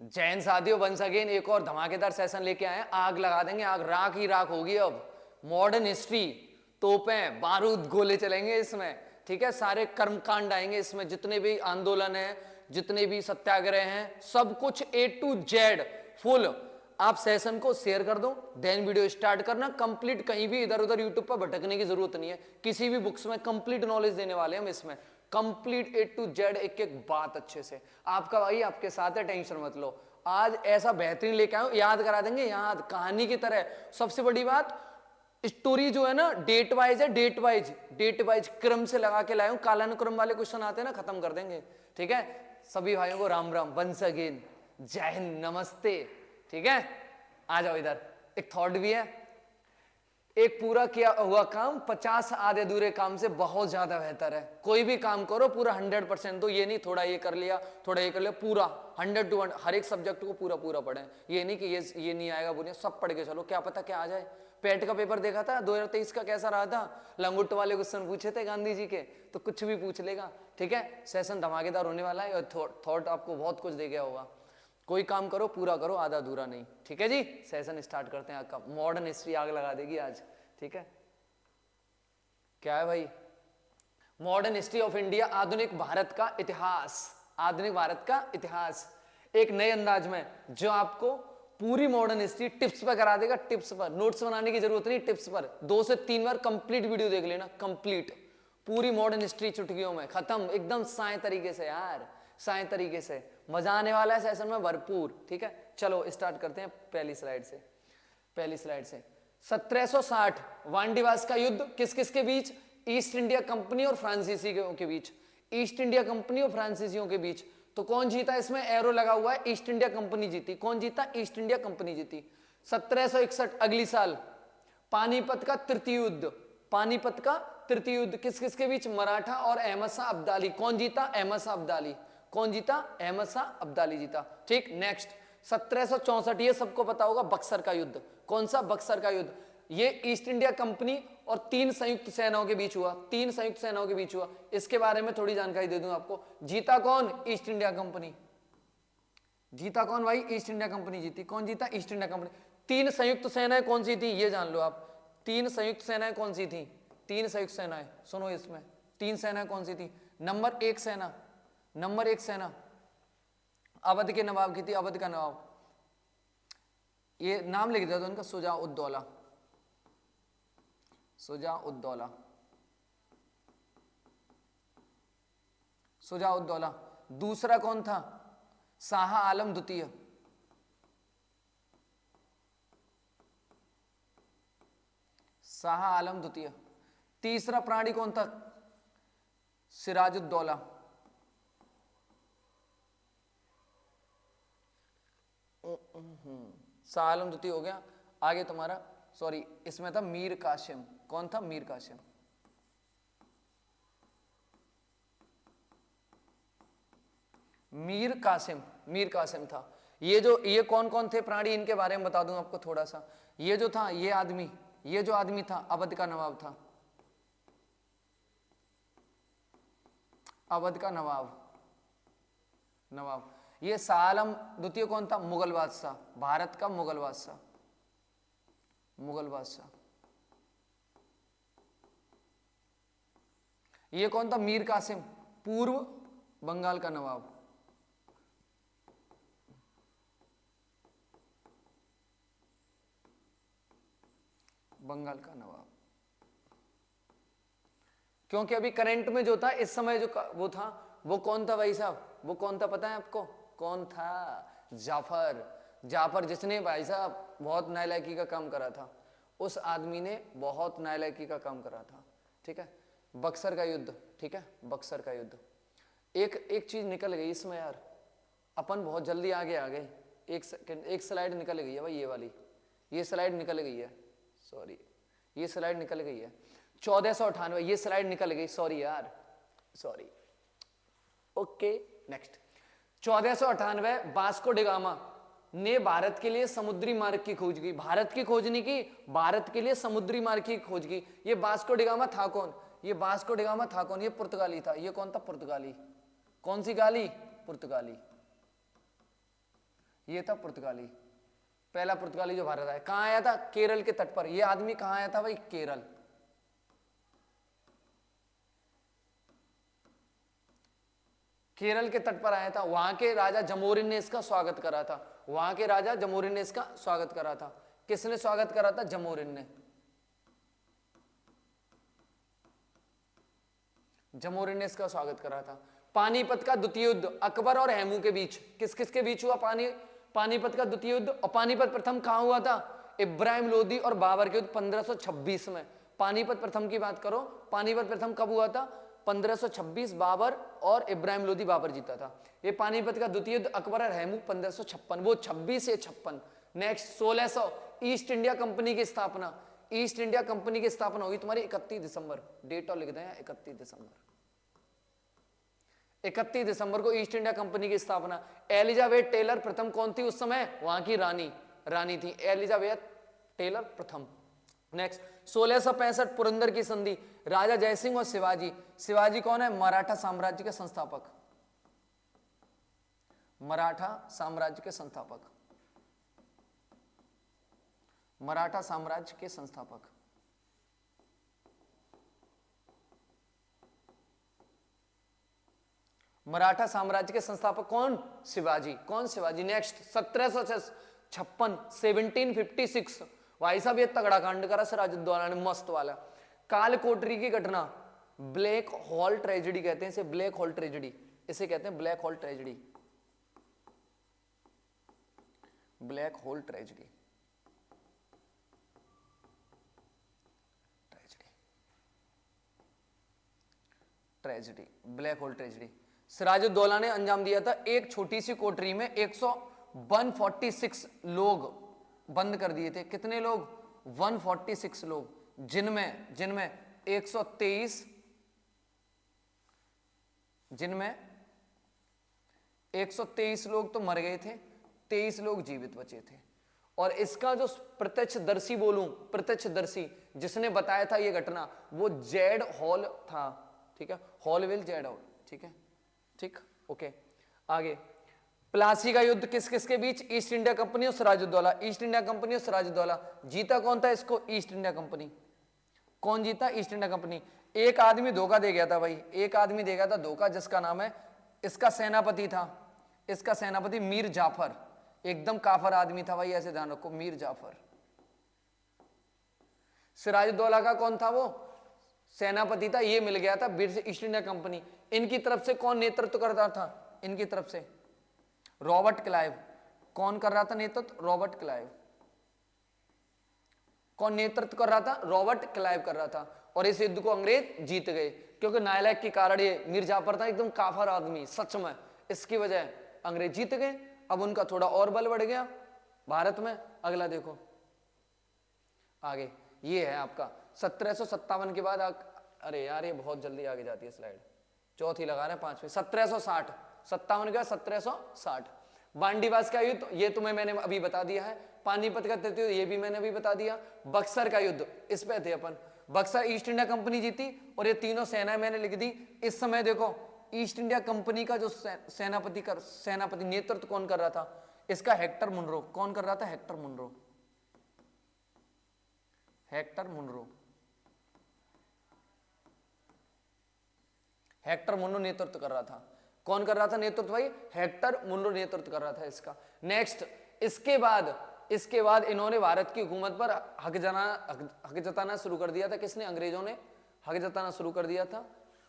जैन साथियों once again एक और धमाकेदार सेशन लेके आए हैं। आग लगा देंगे, आग राख ही राख होगी। अब मॉडर्न हिस्ट्री, तोपें, बारूद, गोले चलेंगे इसमें, ठीक है। सारे कर्मकांड आएंगे इसमें, जितने भी आंदोलन है, जितने भी सत्याग्रह हैं, सब कुछ A to Z फुल। आप सेशन को शेयर कर दो, देन वीडियो स्टार्ट करना। कंप्लीट, कहीं भी इधर उधर यूट्यूब पर भटकने की जरूरत नहीं है। किसी भी बुक्स में कंप्लीट नॉलेज देने वाले हम इसमें, कंप्लीट A to Z, एक एक बात अच्छे से। आपका भाई आपके साथ है, टेंशन मत लो। आज ऐसा बेहतरीन लेके आऊं, याद करा देंगे, याद कहानी की तरह। सबसे बड़ी बात, स्टोरी जो है ना डेट वाइज है, डेट वाइज क्रम से लगा के लाया हूं। कालानुक्रम वाले क्वेश्चन आते हैं ना, खत्म कर देंगे, ठीक है। सभी भाइयों को राम राम, वंस अगेन, जय हिंद, नमस्ते, ठीक है। आ जाओ इधर, एक थॉट भी है। एक पूरा किया हुआ काम 50 आधे अधूरे काम से बहुत ज्यादा बेहतर है। कोई भी काम करो पूरा 100% दो। ये नहीं थोड़ा ये कर लिया, थोड़ा ये कर लिया, पूरा 100 to 100 हर एक सब्जेक्ट को पूरा पूरा पढ़ें। ये नहीं कि ये नहीं आएगा, बुनिया सब पढ़ के चलो, क्या पता क्या आ जाए। पेट का पेपर देखा था 2023 का, कैसा रहा था? लंगुट वाले क्वेश्चन पूछे थे गांधी जी के, तो कुछ भी पूछ लेगा, ठीक है। सेशन धमाकेदार होने वाला है और थॉट आपको बहुत कुछ दे गया होगा। कोई काम करो पूरा करो, आधा अधूरा नहीं, ठीक है जी। सेशन स्टार्ट करते हैं। आपका मॉडर्न हिस्ट्री आग लगा देगी आज, ठीक है। क्या है भाई? मॉडर्न हिस्ट्री ऑफ इंडिया, आधुनिक भारत का इतिहास, आधुनिक भारत का इतिहास एक नए अंदाज में, जो आपको पूरी मॉडर्न हिस्ट्री टिप्स पर करा देगा। टिप्स पर, नोट्स बनाने की जरूरत नहीं, टिप्स पर 2 से 3 बार कंप्लीट वीडियो देख लेना। कंप्लीट पूरी मॉडर्न हिस्ट्री चुटकियों में खत्म, एकदम साए तरीके से यार, साए तरीके से। मजा आने वाला है सेशन में भरपूर, ठीक है। चलो स्टार्ट करते हैं पहली स्लाइड से। 1760 वांडीवास का युद्ध किस किस के बीच? ईस्ट इंडिया कंपनी और फ्रांसीसियों के बीच। ईस्ट इंडिया कंपनी और फ्रांसीसियों के बीच। तो कौन जीता? इसमें एरो लगा हुआ है, ईस्ट इंडिया कंपनी जीती। कौन जीता? ईस्ट इंडिया कंपनी जीती। 1761 अगली साल पानीपत का तृतीय युद्ध। पानीपत का तृतीय युद्ध किस किस के बीच? मराठा और अहमद शाह अब्दाली। कौन जीता? अहमद शाह अब्दाली। कौन जीता? अहमद शाह अब्दाली जीता, ठीक। नेक्स्ट 1764, ये सबको पता होगा, बक्सर का युद्ध। कौन सा? बक्सर का युद्ध। ये ईस्ट इंडिया कंपनी और 3 संयुक्त सेनाओं के बीच हुआ। 3 संयुक्त सेनाओं के बीच हुआ। इसके बारे में थोड़ी जानकारी दे दूं आपको। जीता कौन? East India company. जीता कौन भाई? ईस्ट इंडिया कंपनी जीती। कौन जीता? East India company. 3 संयुक्त सेनाएं कौन सी थी ये जान लो आप। 3 संयुक्त सेनाएं कौन सी थी? 3 संयुक्त सेनाएं सुनो इसमें। 3 सेनाएं कौन सी थी? नंबर 1 सेना, नंबर 1 सेना अवध के नवाब की थी। अवध का नवाब, ये नाम लिख दिया था उनका, शुजा-उद-दौला। शुजा-उद-दौला, शुजा-उद-दौला। दूसरा कौन था? शाह आलम द्वितीय। शाह आलम द्वितीय। तीसरा प्राणी कौन था? सिराजुद्दौला। शाह आलम द्वितीय हो गया। आगे तुम्हारा, सॉरी इसमें था मीर कासिम। कौन था? मीर कासिम। मीर कासिम, मीर कासिम था। ये कौन कौन थे प्राणी, इनके बारे में बता दूं आपको थोड़ा सा। ये जो था, ये जो आदमी था, अवध का नवाब था। अवध का नवाब। ये शाह आलम द्वितीय कौन था? मुगल बादशाह, भारत का मुगल बादशाह। ये कौन था? मीर कासिम, पूर्व बंगाल का नवाब। बंगाल का नवाब। क्योंकि अभी करंट में जो था इस समय जो वो था, वो कौन था भाई साहब? वो कौन था पता है आपको? कौन था? जाफर, जिसने भाई साहब बहुत नालायकी का काम करा था। उस आदमी ने बहुत नालायकी का काम करा था, ठीक है। बक्सर का युद्ध, ठीक है, बक्सर का युद्ध। एक चीज निकल गई इसमें यार, अपन बहुत जल्दी आगे आ गए। एक सेकंड, एक स्लाइड निकल गई है भाई, ये वाली, ये स्लाइड निकल गई है, सॉरी ये स्लाइड निकल गई है। 1498, ये स्लाइड निकल गई, सॉरी यार, sorry. Okay next. 1498 Vasco D gamma ने भारत के लिए समुद्री मार्ग की खोज की। भारत की खोज नहीं की, भारत के लिए समुद्री मार्ग की खोज की। ये वास्को डी गामा था कौन? ये वास्को डी गामा था कौन? ये पुर्तगाली था। ये कौन था? पुर्तगाली। कौन सी गाली? पुर्तगाली। ये था पुर्तगाली, पहला पुर्तगाली जो भारत आया। कहां आया था? केरल के तट पर। ये आदमी कहां आया था भाई? केरल। केरल के तट पर आया था। वहां के राजा जमोरिन ने इसका स्वागत करा था। वहां के राजा जमोरिन ने इसका स्वागत करा था। किसने स्वागत करा था? जमोरिन ने। जमोरिन ने इसका स्वागत करा था। पानीपत का द्वितीय युद्ध अकबर और हेमू के बीच, किस किस के बीच हुआ? पानीपत का द्वितीय युद्ध। और पानीपत प्रथम कहां हुआ था? इब्राहिम लोदी और बाबर के युद्ध 1526 में। पानीपत प्रथम की बात करो, पानीपत प्रथम कब हुआ था? 1526, बाबर और इब्राहिम लोदी, बाबर जीता था। ये पानीपत का द्वितीय युद्ध अकबर और हेमू 1556, वो 26 से 56। नेक्स्ट 1600, ईस्ट इंडिया कंपनी की स्थापना। ईस्ट इंडिया कंपनी की स्थापना हुई तुम्हारी 31 दिसंबर, डेट और लिख दें 31 दिसंबर। 31 दिसंबर को ईस्ट इंडिया कंपनी की स्थापना। एलिजाबेथ टेलर प्रथम कौन थी उस समय? वहां की रानी थी एलिजाबेथ टेलर प्रथम। नेक्स्ट 1665 पुरंदर की संधि, राजा जयसिंह और शिवाजी। शिवाजी कौन है? मराठा साम्राज्य के संस्थापक। मराठा साम्राज्य के संस्थापक। मराठा साम्राज्य के संस्थापक। मराठा साम्राज्य के संस्थापक कौन? शिवाजी। कौन? शिवाजी। नेक्स्ट 1756, 1756, भाई साहब ये तगड़ा कांड करा सिराजुद्दौला ने, मस्त वाला। काल कोठरी की घटना, ब्लैक हॉल ट्रेजेडी कहते हैं इसे, ब्लैक हॉल ट्रेजेडी, इसे कहते हैं black hole tragedy. Black hole tragedy, tragedy, black hole tragedy. Sirajuddaula ने अंजाम दिया था। एक छोटी सी कोठरी में 146 लोग बंद कर दिए थे। कितने लोग? 146 लोग, जिनमें 123 लोग तो मर गए थे, 23 लोग जीवित बचे थे। और इसका जो प्रत्यक्षदर्शी बोलूं, प्रत्यक्षदर्शी जिसने बताया था ये घटना, वो जेड हॉल था। ठीक है, हॉलवेल जेड हॉल। ठीक है, ठीक, ओके। आगे प्लासी का युद्ध किस किस के बीच? ईस्ट इंडिया कंपनी और सिराजुद्दौला। ईस्ट इंडिया कंपनी और सिराजुद्दौला। जीता कौन था इसको? East India company. कौन जीता? East India company. एक आदमी धोखा दे गया था भाई, एक आदमी दे गया था धोखा, जिसका नाम है, इसका सेनापति था, इसका सेनापति मीर जाफर। एकदम काफर आदमी था भाई, ऐसे ध्यान रखो, मीर जाफर। सिराजुद्दौला का कौन था? वो सेनापति था। ये मिल गया था ईस्ट इंडिया कंपनी। इनकी तरफ से कौन नेतृत्व करता था? इनकी तरफ से रॉबर्ट क्लाइव। कौन कर रहा था नेतृत्व? Robert Clive. कौन नेतृत्व कर रहा था? रॉबर्ट क्लाइव कर रहा था। और इस युद्ध को अंग्रेज जीत गए, क्योंकि नायलैक के कारण ये मीर जाफर था एकदम काफर आदमी सच में, इसकी वजह अंग्रेज जीत गए। अब उनका थोड़ा और बल बढ़ गया भारत में। अगला देखो आगे, ये है आपका 1757 के बाद अरे यार ये बहुत जल्दी आगे जाती है स्लाइड, चौथी लगा रहे हैं, पांचवी। 1760, 57 के बाद 1760 बांडीवास का युद्ध, ये तुम्हें मैंने अभी बता दिया है। पानीपत का तृतीय, ये भी मैंने अभी बता दिया। बक्सर का युद्ध, इस पे थे अपन। बक्सर ईस्ट इंडिया कंपनी जीती, और ये तीनों सेनाएं मैंने लिख दी। इस समय देखो ईस्ट इंडिया कंपनी का जो सेनापति नेतृत्व कौन कर रहा था? इसका हेक्टर मुनरो। कौन कर रहा था? Hector Munro. Hector Munro, Hector Munro नेतृत्व कर रहा था। कौन कर रहा था नेतृत्व भाई? हेक्टर मुनरो नेतृत्व कर रहा था इसका। नेक्स्ट, इसके बाद इन्होंने भारत की हुकूमत पर हक जताना शुरू कर दिया था। किसने? अंग्रेजों ने हक जताना शुरू कर दिया था।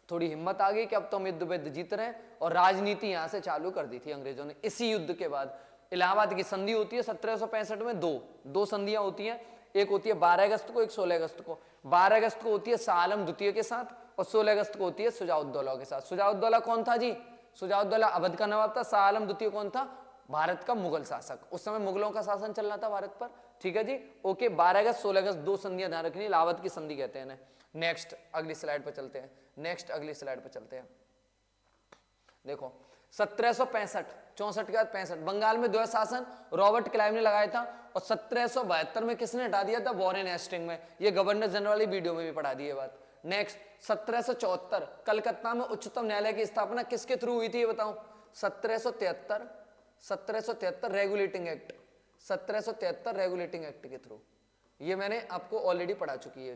थोड़ी हिम्मत आ गई कि अब तो हम युद्ध जीत रहे हैं, और राजनीति यहां से चालू कर दी थी अंग्रेजों ने। इसी युद्ध के बाद इलाहाबाद की संधि होती है 1765 में। दो संधियां होती हैं, एक होती है 12 अगस्त को, एक 16 अगस्त को। 12 अगस्त को होती है शाह आलम द्वितीय के साथ, और 16 अगस्त को होती है शुजाउद्दौला के साथ। शुजाउद्दौला कौन था जी? शुजाउद्दौला अवध का नवाब था। शाह आलम द्वितीय कौन था? भारत का मुगल शासक। उस समय मुगलों का शासन चल रहा था भारत पर। ठीक है जी, ओके। 12 अगस्त 16 अगस्त दो संधियां ध्यान रखनी, इलाहाबाद की संधि कहते हैं। नेक्स्ट अगली स्लाइड पर चलते हैं। देखो 1765, 64 के बाद 65, बंगाल में द्वैध शासन रॉबर्ट क्लाइव ने लगाया था। और 1772 में किसने हटा दिया था? वॉरेन हेस्टिंग में। ये गवर्नर जनरल वाली वीडियो में भी पढ़ा दी है बात। नेक्स्ट 1774, कलकत्ता में उच्चतम न्यायालय की स्थापना किसके थ्रू हुई थी ये बताओ? 1773, 1773 रेगुलेटिंग एक्ट, 1773 रेगुलेटिंग एक्ट के थ्रू। ये मैंने आपको ऑलरेडी पढ़ा चुकी है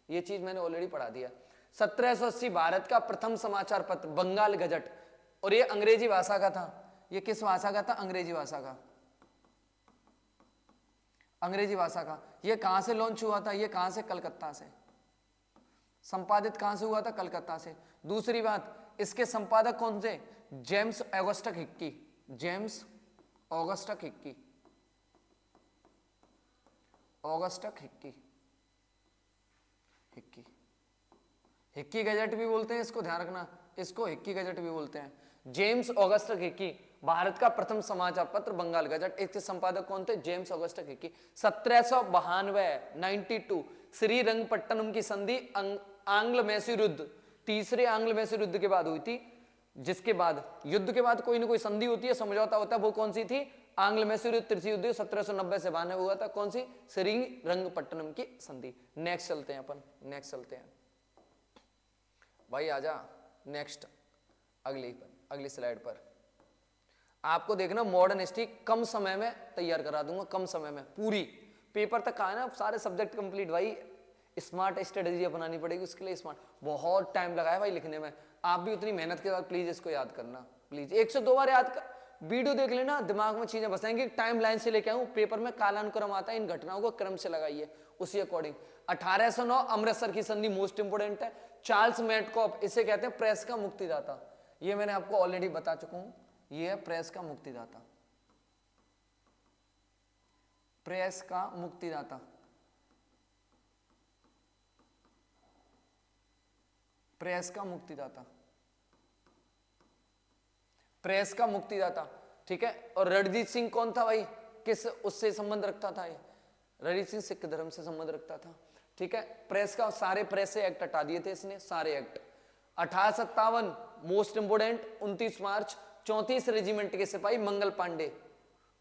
ये चीज मैंने ऑलरेडी पढ़ा दिया। 1780 भारत का प्रथम समाचार पत्र बंगाल गजट, और ये अंग्रेजी भाषा का था। ये किस भाषा का था? अंग्रेजी भाषा का, अंग्रेजी भाषा का। ये कहां से लॉन्च हुआ था? ये कहां से? कलकत्ता से। संपादित कहां से हुआ था? कलकत्ता से। दूसरी बात, इसके संपादक कौन से? James Augustus Hickey, James Augustus Hickey, Augustus Hickey, Hickey, Hickey gazette भी बोलते हैं इसको, ध्यान रखना, इसको हिक्की गजट भी बोलते हैं। जेम्स ऑगस्टस हिक्की, भारत का प्रथम समाचार पत्र बंगाल गजट, इसके संपादक कौन थे? James Augustus Hickey. 1792 श्रीरंगपट्टनम की संधि आंग्ल मैसूर युद्ध, तीसरे आंग्ल मैसूर युद्ध के बाद हुई थी, जिसके बाद युद्ध के बाद कोई ना कोई संधि होती है, समझौता होता है, वो कौन सी थी? आंग्ल मैसूर युद्ध, त्रिची युद्ध 1790 से 92 हुआ था। कौन सी? श्रीरंगपट्टनम की संधि। नेक्स्ट चलते हैं अपन, नेक्स्ट चलते हैं भाई, आजा नेक्स्ट, अगली स्लाइड पर। आपको देखना मॉडर्न हिस्ट्री कम समय में तैयार करा दूंगा, कम समय में पूरी पेपर तक आए ना सारे सब्जेक्ट कंप्लीट। भाई स्मार्ट स्ट्रेटेजी अपनानी पड़ेगी उसके लिए, स्मार्ट बहुत टाइम लगा है भाई लिखने में। आप भी उतनी मेहनत के साथ प्लीज इसको याद करना, प्लीज 1 से 2 बार याद कर, वीडियो देख लेना, दिमाग में चीजें बसाएंगे। टाइम लाइन से लेके आऊं, पेपर में कालानुक्रम आता है, इन घटनाओं को क्रम से लगाइए उसी अकॉर्डिंग। 1809 अमृतसर की संधि मोस्ट इंपोर्टेंट है। चार्ल्स मेटकॉफ, इसे कहते हैं प्रेस का मुक्तिदाता, ये मैंने आपको ऑलरेडी बता चुका हूं, ये है प्रेस का मुक्तिदाता, प्रेस का मुक्तिदाता, प्रेस का मुक्तिदाता, प्रेस का मुक्तिदाता, ठीक है। और रणजीत सिंह कौन था भाई? किस उससे संबंध रखता था ये? रणजीत सिंह सिख धर्म से संबंध रखता था, ठीक है। प्रेस का, सारे प्रेस से एक्ट हटा दिए थे इसने, सारे एक्ट। 1857 मोस्ट इंपोर्टेंट, 29 मार्च 34 रेजिमेंट के सिपाही मंगल पांडे,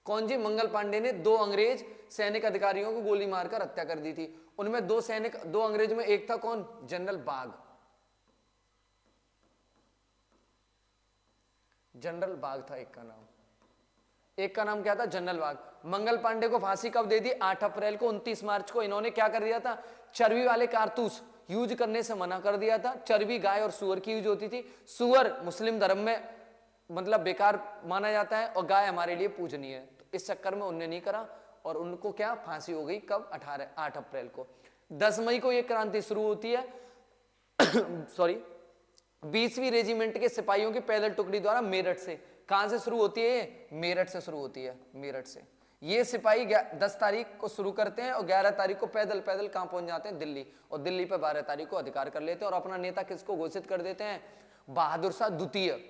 कौन जी? मंगल पांडे ने 2 अंग्रेज सैनिक अधिकारियों को गोली मारकर हत्या कर दी थी। उनमें 2 अंग्रेज में एक था कौन? जनरल बाग, जनरल बाग था एक का नाम, एक का नाम क्या था? जनरल बाग। मंगल पांडे को फांसी कब दे दी? 8 अप्रैल को। 29 मार्च को इन्होंने क्या कर दिया था? चर्बी वाले कारतूस यूज करने से मना कर दिया था। चर्बी गाय और सुअर की यूज होती थी। सुअर मुस्लिम धर्म में मतलब बेकार माना जाता है और गाय हमारे लिए पूजनीय है, तो इस चक्कर में उनने नहीं करा और उनको क्या फांसी हो गई? कब? 8 अप्रैल को। 10 मई को यह क्रांति शुरू होती है सॉरी 20वीं रेजिमेंट के सिपाहियों की पैदल टुकड़ी द्वारा मेरठ से। कहां से शुरू होती है? मेरठ से शुरू होती है, मेरठ से। ये सिपाही 10 तारीख को शुरू करते हैं और 11 तारीख को पैदल कहां पहुंच जाते हैं? दिल्ली। और दिल्ली पे 12 तारीख को अधिकार कर लेते हैं और अपना नेता किसको घोषित कर देते हैं? बहादुर शाह द्वितीय,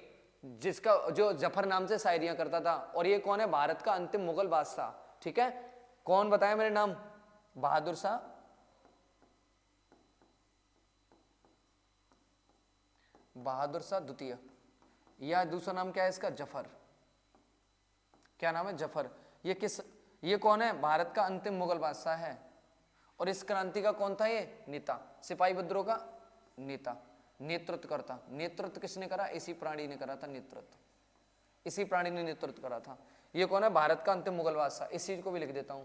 जिसका जो जफर नाम से शायरियां करता था। और ये कौन है? भारत का अंतिम मुगल बादशाह, ठीक है। कौन बताया मेरे नाम? बहादुर शाह, बहादुर शाह द्वितीय, या दूसरा नाम क्या है इसका? जफर। क्या नाम है? जफर। ये कौन है? भारत का अंतिम मुगल बादशाह है। और इस क्रांति का कौन था? ये नेता, सिपाही विद्रोह का नेता, नेतृत्व करता। नेतृत्व किसने करा? इसी प्राणी ने करा था नेतृत्व, इसी प्राणी ने नेतृत्व करा था। ये कौन है? भारत का अंतिम मुगल बादशाह। इस चीज को भी लिख देता हूं,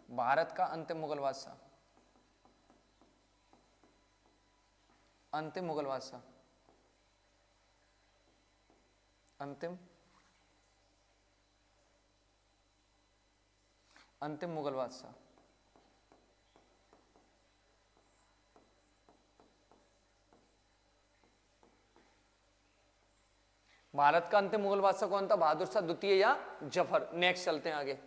भारत का अंतिम मुगल बादशाह, अंतिम मुगल बादशाह, अंतिम मुगल बादशाह। भारत का अंतिम मुगल बादशाह कौन था? बहादुर शाह द्वितीय या जफर। नेक्स्ट चलते हैं आगे।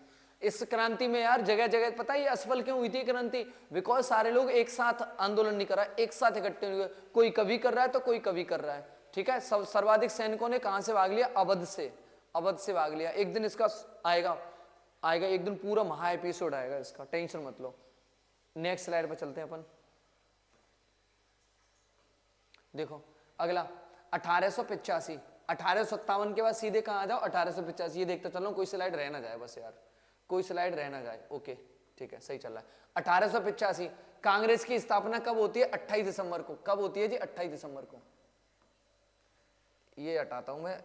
इस क्रांति में यार जगह जगह पता है ये असफल क्यों हुई थी क्रांति? बिकॉज सारे लोग एक साथ आंदोलन नहीं कर रहा है, एक साथ इकट्ठे नहीं हुए। कोई कभी कर रहा है तो कोई कभी कर रहा है, ठीक है। सर्वाधिक सैनिकों ने कहां से भाग लिया? अवध से, अवध से भाग लिया। एक दिन इसका आएगा एक दिन पूरा महा एपिसोड आएगा इसका, टेंशन मत लो। नेक्स्ट स्लाइड पर चलते हैं अपन। देखो अगला 1885, 1857 के बाद सीधे कहां आ जाओ? 1885। ये देखते चलो कोई स्लाइड रह ना जाए, बस यार कोई स्लाइड रह ना जाए। ओके ठीक है, सही चल रहा है। 1885 कांग्रेस की स्थापना कब होती है? 28 दिसंबर को। कब होती है जी? 28 दिसंबर को। ये हटाता हूं मैं,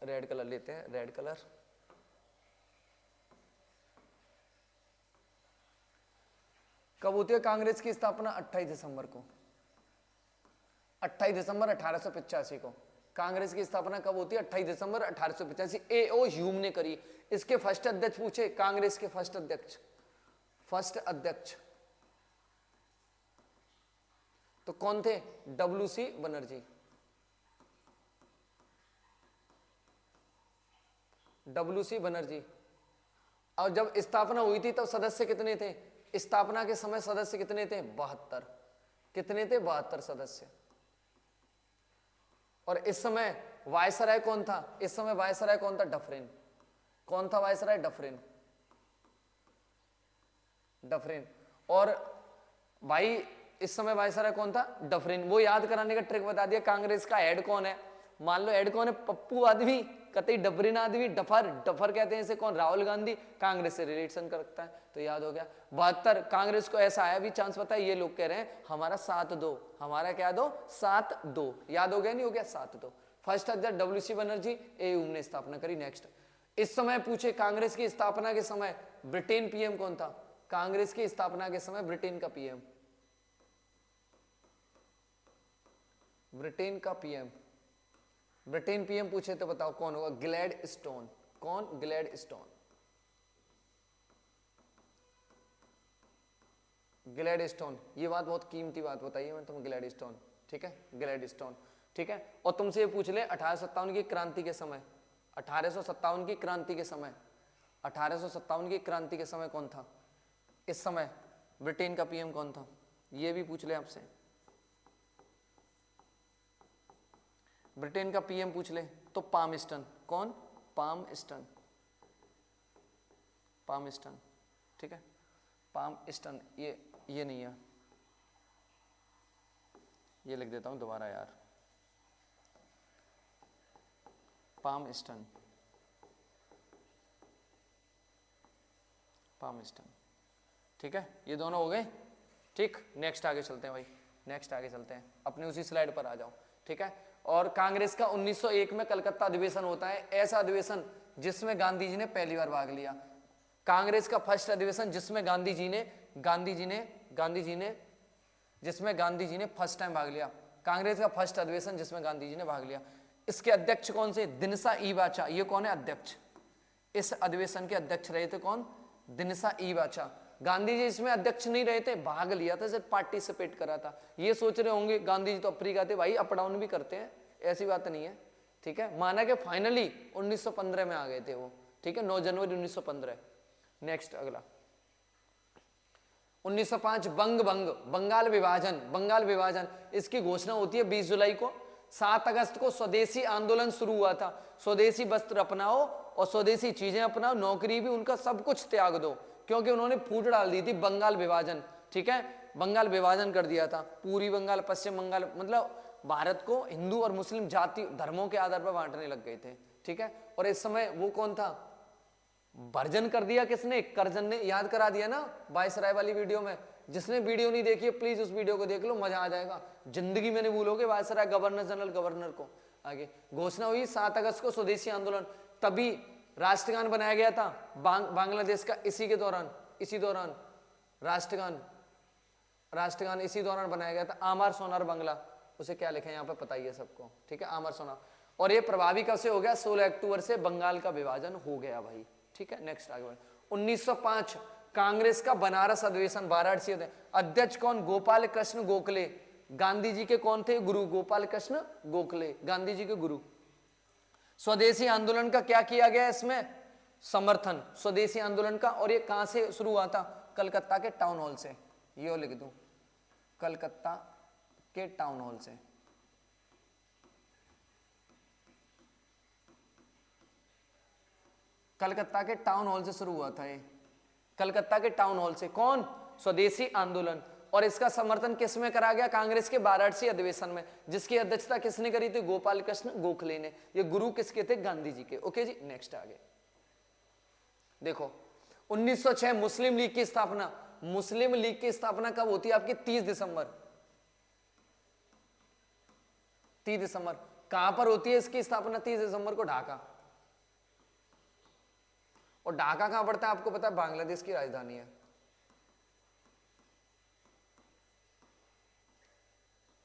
रेड कलर लेते हैं, रेड कलर। कब होती है कांग्रेस की स्थापना? 28 दिसंबर को, 28 दिसंबर 1885 को कांग्रेस की स्थापना कब होती है? 28 दिसंबर 1885। ए.ओ. ह्यूम ने करी। इसके फर्स्ट अध्यक्ष पूछे, कांग्रेस के फर्स्ट अध्यक्ष, फर्स्ट अध्यक्ष तो कौन थे? डब्ल्यू.सी. बनर्जी। डब्ल्यू.सी. बनर्जी। और जब स्थापना हुई थी तब सदस्य कितने थे? स्थापना के समय सदस्य कितने थे? 72। कितने थे? 72 सदस्य। और इस समय वायसराय कौन था? इस समय वायसराय कौन था? डफरिन। कौन था वायसराय? डफरिन। डफरिन। और भाई इस समय वायसराय कौन था? डफरिन। वो याद कराने का ट्रिक बता दिया। कांग्रेस का हेड कौन है? मान लो हेड कौन है? पप्पू आदमी, कतई डफरिन आदमी, डफर, डफर कहते हैं इसे कौन? राहुल गांधी। कांग्रेस से रिलेशन करता है, तो याद हो गया। 72। कांग्रेस को ऐसा आया भी चांस पता है, ये लोग कह रहे हैं हमारा 7-2, हमारा क्या दो? 7-2। याद हो गया? नहीं हो गया? 7-2। फर्स्ट अध्यक्ष डब्ल्यू.सी. बनर्जी, ए.यूम ने स्थापना करी। नेक्स्ट, इस समय पूछे कांग्रेस की स्थापना के समय ब्रिटेन पीएम कौन था? कांग्रेस की स्थापना के समय ब्रिटेन का पीएम, ब्रिटेन का पीएम, ब्रिटेन पीएम पूछे तो बताओ कौन होगा? ग्लैडस्टोन। कौन? ग्लैडस्टोन। ग्लैडस्टोन। ये बात बहुत कीमती बात बताइए मैं तुम्हें, ग्लैडस्टोन। ठीक है, ग्लैडस्टोन। ठीक है। और तुमसे ये पूछ ले 1857 की क्रांति के समय, 1857 की क्रांति के समय, 1857 की क्रांति के समय कौन था? इस समय ब्रिटेन का पीएम कौन था? ये भी पूछ ले आपसे। ब्रिटेन का पीएम पूछ ले तो पामस्टन। कौन? पामस्टन। पामस्टन। ठीक है, पामस्टन। ये नहीं है, ये लिख देता हूं दोबारा यार, पामस्टन, पामस्टन। ठीक है, ये दोनों हो गए। ठीक, नेक्स्ट आगे चलते हैं भाई, नेक्स्ट आगे चलते हैं, अपने उसी स्लाइड पर आ जाओ। ठीक है, और कांग्रेस का 1901 में कलकत्ता अधिवेशन होता है, ऐसा अधिवेशन जिसमें गांधी जी ने पहली बार भाग लिया। कांग्रेस का फर्स्ट अधिवेशन जिसमें गांधी जी ने जिसमें गांधी जी ने फर्स्ट टाइम भाग लिया। कांग्रेस का फर्स्ट अधिवेशन जिसमें गांधी जी ने भाग लिया। इसके अध्यक्ष कौन से? दिनसा ई वाचा। ये कौन है? अध्यक्ष। इस अधिवेशन के अध्यक्ष रहे थे कौन? दिनसा ई वाचा। गांधी जी इसमें अध्यक्ष नहीं रहे थे, भाग लिया था, सिर्फ पार्टिसिपेट करा था। ये सोच रहे होंगे गांधी जी तो अफ्रीका थे, भाई अप डाउन भी करते हैं, ऐसी बात नहीं है। ठीक है, माना कि फाइनली 1915 में आ गए थे वो। ठीक है, 9 जनवरी 1915। नेक्स्ट अगला, 1905 बंगाल विभाजन। बंगाल विभाजन, इसकी घोषणा होती है 20 जुलाई को। 7 अगस्त को स्वदेशी आंदोलन शुरू हुआ था। स्वदेशी वस्त्र अपनाओ और स्वदेशी चीजें अपनाओ, नौकरी भी उनका सब कुछ त्याग दो, क्योंकि उन्होंने फूट डाल दी थी बंगाल विभाजन। ठीक है, बंगाल विभाजन कर दिया था, पूरी बंगाल, पश्चिम बंगाल, मतलब भारत को हिंदू और मुस्लिम जाति धर्मों के आधार पर बांटने लग गए थे। ठीक है, और इस समय वो कौन था? वर्जन कर दिया किसने? करजन ने। याद करा दिया ना वायसराय वाली वीडियो में। जिसने वीडियो नहीं देखी है प्लीज उस वीडियो को देख लो, मजा आ जाएगा, जिंदगी में नहीं भूलोगे वायसराय गवर्नर जनरल गवर्नर को। आगे घोषणा हुई 7 अगस्त को स्वदेशी आंदोलन, तभी राष्ट्रगान बनाया गया था बांग्लादेश का। इसी दौरान राष्ट्रगान इसी दौरान बनाया गया था। आमार सोनार बांग्ला, उसे क्या लिखे यहाँ पे पता ही है सबको। ठीक है, आमार सोनार। और ये प्रभावी कब से हो गया? 16 अक्टूबर से बंगाल का विभाजन हो गया भाई। ठीक है, नेक्स्ट आगे बढ़े। 1905 कांग्रेस का बनारस अधिवेशन, वाराणसी। अध्यक्ष कौन? गोपाल कृष्ण गोखले। गांधी जी के कौन थे? गुरु। गोपाल कृष्ण गोखले गांधी जी के गुरु। स्वदेशी आंदोलन का क्या किया गया इसमें? समर्थन, स्वदेशी आंदोलन का। और ये कहां से शुरू हुआ था? कलकत्ता के टाउन हॉल से। ये लिख दूं, कलकत्ता के टाउन हॉल से। कलकत्ता के टाउन हॉल से शुरू हुआ था ये, कलकत्ता के टाउन हॉल से। कौन? स्वदेशी आंदोलन। और इसका समर्थन किस में करा गया? कांग्रेस के वाराणसी अधिवेशन में, जिसकी अध्यक्षता किसने करी थी? गोपाल कृष्ण गोखले ने। ये गुरु किसके थे? गांधी जी के। ओके जी, नेक्स्ट आगे देखो। 1906 मुस्लिम लीग की स्थापना। मुस्लिम लीग की स्थापना कब होती है आपकी? 30 दिसंबर। 30 दिसंबर। कहां पर होती है इसकी स्थापना? 30 दिसंबर को ढाका। और ढाका कहां पड़ता है आपको पता है? बांग्लादेश की राजधानी है।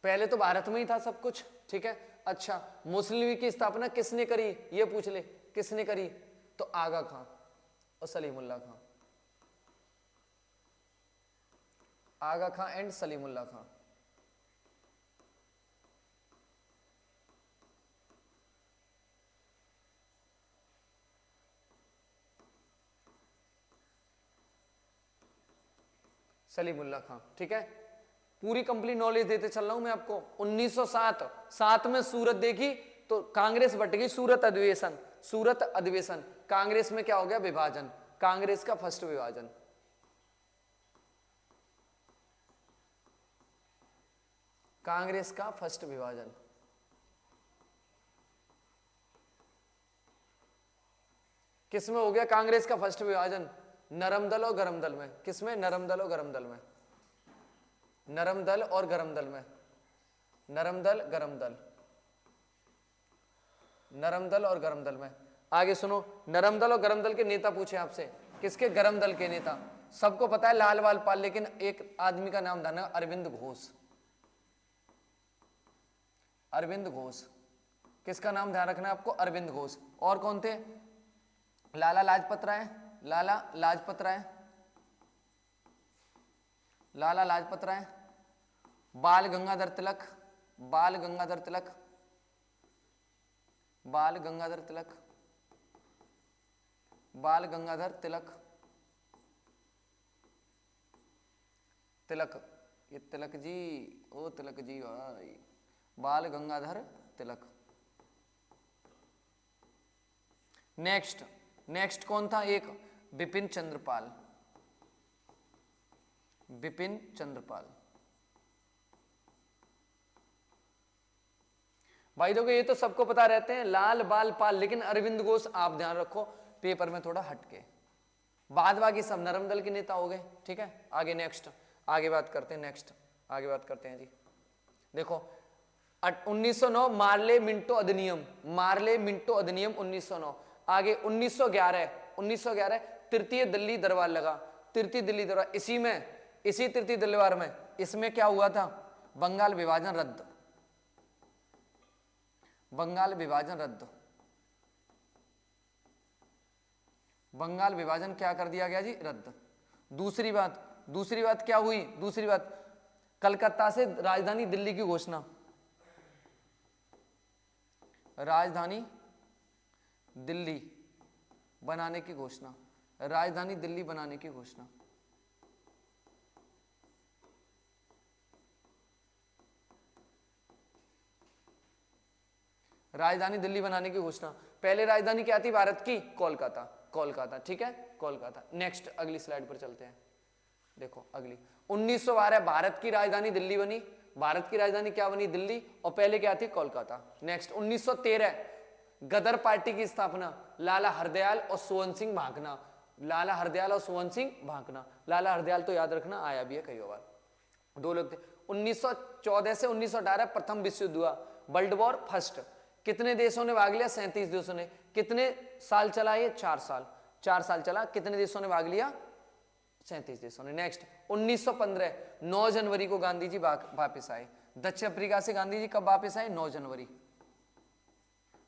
पहले तो भारत में ही था सब कुछ, ठीक है। अच्छा, मुस्लिम लीग की स्थापना किसने करी ये पूछ ले, किसने करी? तो आगा खां और सलीमुल्लाह खां। आगा खां एंड सलीमुल्लाह खां। सलीमुल्लाह खां, ठीक है। पूरी कंप्लीट नॉलेज देते चल रहा हूं मैं आपको। 1907 में सूरत देखी तो कांग्रेस बट गई। सूरत अधिवेशन, सूरत अधिवेशन, कांग्रेस में क्या हो गया? विभाजन। कांग्रेस का फर्स्ट विभाजन। कांग्रेस का फर्स्ट विभाजन। किसमें हो गया कांग्रेस का फर्स्ट विभाजन? नरम दल और गरम दल में। किसमें? नरम दल और गरम दल में। नरम दल और गरम दल में। नरम दल, गरम दल, नरम दल और गरम दल में। आगे सुनो, नरम दल और गरम दल के नेता पूछे आपसे, किसके? गरम दल के नेता। सबको पता है लाल वाल पाल, लेकिन एक आदमी का नाम था अरविंद घोष। अरविंद घोष, किसका नाम ध्यान रखना है आपको? अरविंद घोष। और कौन थे? लाला लाजपत राय, लाला लाजपत राय, लाला लाजपत राय, बाल गंगाधर तिलक, बाल गंगाधर तिलक, बाल गंगाधर तिलक, बाल गंगाधर तिलक, तिलक, ये तिलक जी, ओ तिलक जी भाई, बाल गंगाधर तिलक। नेक्स्ट, नेक्स्ट कौन था? एक बिपिन चंद्रपाल, बिपिन चंद्रपाल। भाई देखो ये तो सबको पता रहते हैं, लाल बाल पाल, लेकिन अरविंद घोष आप ध्यान रखो पेपर में थोड़ा हटके। बाद बाकी सब नरम दल के नेता हो गए, ठीक है। आगे नेक्स्ट, आगे बात करते हैं, नेक्स्ट आगे बात करते हैं जी। देखो 1909 मार्ले मिंटो अधिनियम, मार्ले मिंटो अधिनियम 1909। आगे 1911, 1911 तृतीय दिल्ली दरबार लगा, तृतीय दिल्ली दरबार। इसी में, इसी तृतीय दरबार में, इसमें क्या हुआ था? बंगाल विभाजन रद्द, बंगाल विभाजन रद्द, बंगाल विभाजन क्या कर दिया गया जी? रद्द। दूसरी बात, दूसरी बात क्या हुई? दूसरी बात, कलकत्ता से राजधानी दिल्ली की घोषणा, राजधानी दिल्ली बनाने की घोषणा, राजधानी दिल्ली बनाने की घोषणा। राजधानी दिल्ली बनाने की घोषणा। पहले राजधानी क्या थी भारत की? कोलकाता, कोलकाता, ठीक है, कोलकाता। नेक्स्ट अगली स्लाइड पर चलते हैं। देखो अगली 1912 भारत की राजधानी दिल्ली बनी, भारत की राजधानी क्या बनी? दिल्ली, और पहले क्या थी? कोलकाता। नेक्स्ट 1913 गदर पार्टी की स्थापना, लाला हरदयाल और सोवन सिंह भांकना, लाला हरदयाल और सोवन सिंह भांकना। लाला हरदयाल तो याद रखना आया भी है कई बार, दो लोग थे। 1914 से 1918 प्रथम विश्व युद्ध हुआ, वर्ल्ड वॉर फर्स्ट। कितने देशों ने भाग लिया? 37 देशों ने। कितने साल चला ये? 4 साल, 4 साल चला। कितने देशों ने भाग लिया? 37 देशों ने। नेक्स्ट 1915 9 जनवरी को गांधी जी वापस आए दक्षिण अफ्रीका से। गांधी जी कब वापस आए? 9 जनवरी,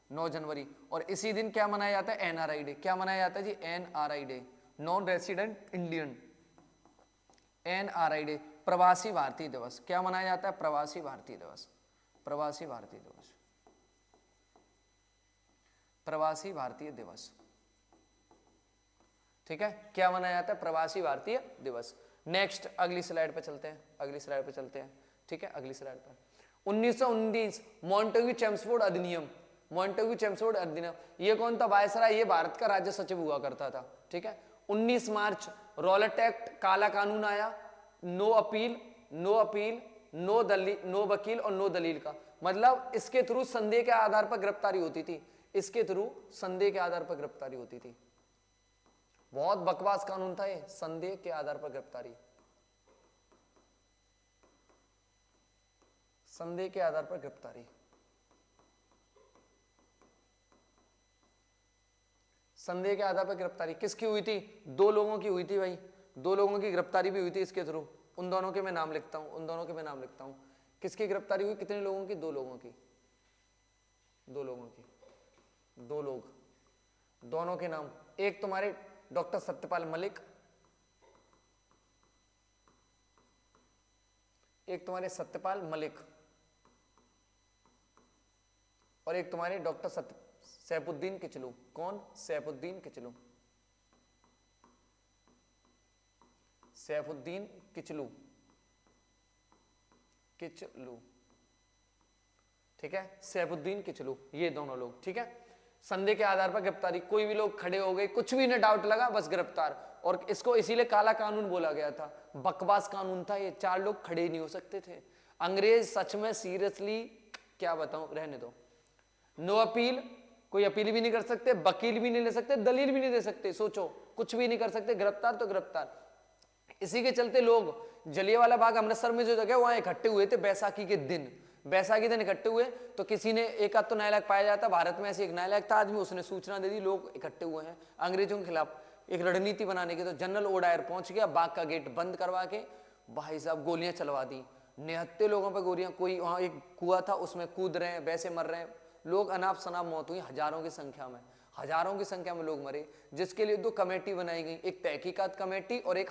9 जनवरी। और इसी दिन क्या मनाया जाता है? NRI day. क्या मनाया जाता है जी? NRI day, non resident Indian, NRI day, Pravasi Bharatiya दिवस। क्या मनाया जाता है? प्रवासी भारतीय दिवस, प्रवासी भारतीय दिवस, प्रवासी भारतीय दिवस, ठीक है। क्या मनाया जाता है? प्रवासी भारतीय दिवस। नेक्स्ट अगली स्लाइड पे चलते हैं, अगली स्लाइड पे चलते हैं, ठीक है। अगली स्लाइड पर 1919 मॉन्टेग्यू चेम्सफोर्ड अधिनियम, मॉन्टेग्यू चेम्सफोर्ड अधिनियम। ये कौन था? वायसराय, ये भारत का राज्य सचिव हुआ करता था, ठीक है। 19 मार्च रॉलेट एक्ट, काला कानून आया, no appeal, no appeal, no वकील और नो दलील का। मतलब इसके थ्रू संदेह के आधार पर गिरफ्तारी होती थी, इसके थ्रू संदेह के आधार पर गिरफ्तारी होती थी। बहुत बकवास कानून था ये, संदेह के आधार पर गिरफ्तारी, संदेह के आधार पर गिरफ्तारी। संदेह के आधार पर गिरफ्तारी किसकी हुई थी? 2 लोगों की हुई थी भाई, 2 लोगों की गिरफ्तारी भी हुई थी इसके थ्रू। उन दोनों के मैं नाम लिखता हूं, उन दोनों के मैं नाम लिखता हूं। किसकी गिरफ्तारी हुई? कितने लोगों की? 2 लोगों की, 2 लोगों की, 2 लोग, दोनों के नाम। एक तुम्हारे डॉक्टर सत्यपाल मलिक, एक तुम्हारे सत्यपाल मलिक, और एक तुम्हारे डॉक्टर सैफुद्दीन किचलू। कौन? सैफुद्दीन किचलू, सैफुद्दीन किचलू, किचलू, ठीक है, सैफुद्दीन किचलू, ये दोनों लोग, ठीक है। संदेह के आधार पर गिरफ्तारी, कोई भी लोग खड़े हो गए, कुछ भी ना डाउट लगा, बस गिरफ्तार। और इसको इसीलिए काला कानून बोला गया था, बकवास कानून था ये, 4 लोग खड़े ही नहीं हो सकते थे। अंग्रेज सच में सीरियसली, क्या बताऊं, रहने दो। नो अपील, कोई अपील भी नहीं कर सकते, वकील भी नहीं ले सकते, दलील भी नहीं दे सकते, सोचो, कुछ भी नहीं कर सकते, गिरफ्तार तो गिरफ्तार। इसी के चलते लोग जलियांवाला बाग अमृतसर में जो जगह, वहां इकट्ठे हुए थे बैसाखी के दिन। बैसाखी दिन इकट्ठे हुए तो किसी ने एक आध तो नालायक पाया जाता, भारत में ऐसे एक नालायक था आदमी, उसने सूचना दे दी, लोग इकट्ठे हुए हैं अंग्रेजों के खिलाफ एक रणनीति बनाने की। तो जनरल ओडायर पहुंच गया, बाग का गेट बंद करवा के भाई साहब गोलियां चलवा दी, निहत्ते लोगों पर गोलियां। कोई वहां एक कुआं था उसमें कूद रहे हैं, वैसे मर रहे हैं लोग, अनाप शनाप मौत हुई, हजारों की संख्या में, हजारों की संख्या में लोग मरे। जिसके लिए 2 कमेटी बनाई गई, एक तहकीकात कमेटी और एक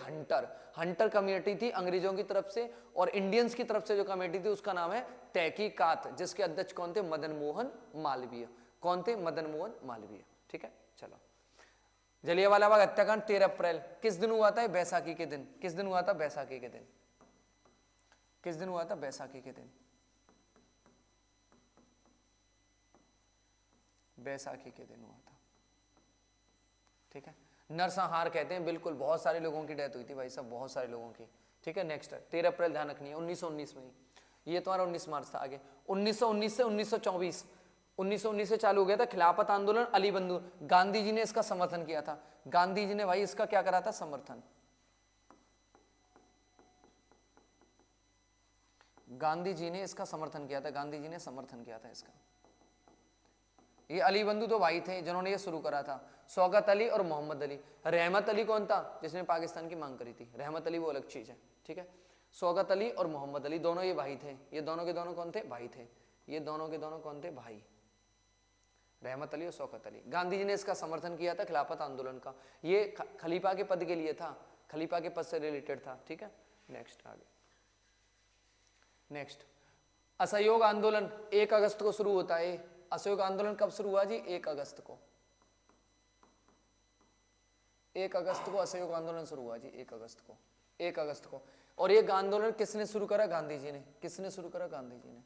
हंटर कमेटी थी अंग्रेजों की तरफ से, और इंडियंस की तरफ से जो कमेटी थी उसका नाम है तहकीकात, जिसके अध्यक्ष कौन थे? मदन मोहन मालवीय। कौन थे? मदन मोहन मालवीय, ठीक है। चलो, जलियांवाला बाग हत्याकांड 13 अप्रैल किस दिन हुआ था? बैसाखी के दिन। किस दिन हुआ था? बैसाखी के दिन। किस दिन हुआ था? बैसाखी के दिन, बैसाखी के दिन हुआ था, ठीक है। नरसंहार कहते हैं, बिल्कुल, बहुत सारे लोगों की डेथ हुई थी भाई साहब, बहुत सारे लोगों की, ठीक है। नेक्स्ट है 13 अप्रैल, ध्यान रखनी है, 1919 में ही, ये तुम्हारा 19 मार्च था। आगे 1919 से 1924, 1919 से चालू हो गया था खिलाफत आंदोलन, अली बंधु, गांधी जी ने इसका समर्थन किया था। गांधी जी ने भाई इसका क्या करा था? समर्थन। गांधी जी ने इसका समर्थन किया था, गांधी जी ने समर्थन किया था इसका। ये अली बंधु तो भाई थे जिन्होंने ये शुरू करा था, शौकत अली और मोहम्मद अली। रहमत अली कौन था? जिसने पाकिस्तान की मांग करी थी, रहमत अली वो अलग चीज है, ठीक है। शौकत अली और मोहम्मद अली दोनों ये भाई थे, ये दोनों के दोनों कौन थे? भाई थे, ये दोनों के दोनों कौन थे? भाई, रहमत अली और शौकत अली। गांधी जी ने इसका समर्थन किया था, खिलाफत आंदोलन का। ये खलीफा के पद के लिए था, खलीफा के पद से रिलेटेड था, ठीक है। नेक्स्ट आगे, नेक्स्ट असहयोग आंदोलन 1 अगस्त को शुरू होता है। असहयोग आंदोलन कब शुरू हुआ जी? 1 अगस्त को, 1 अगस्त को असहयोग आंदोलन शुरू हुआ जी, 1 अगस्त को, 1 अगस्त को। और ये आंदोलन किसने शुरू करा? गांधी जी ने। किसने शुरू करा? गांधी जी ने।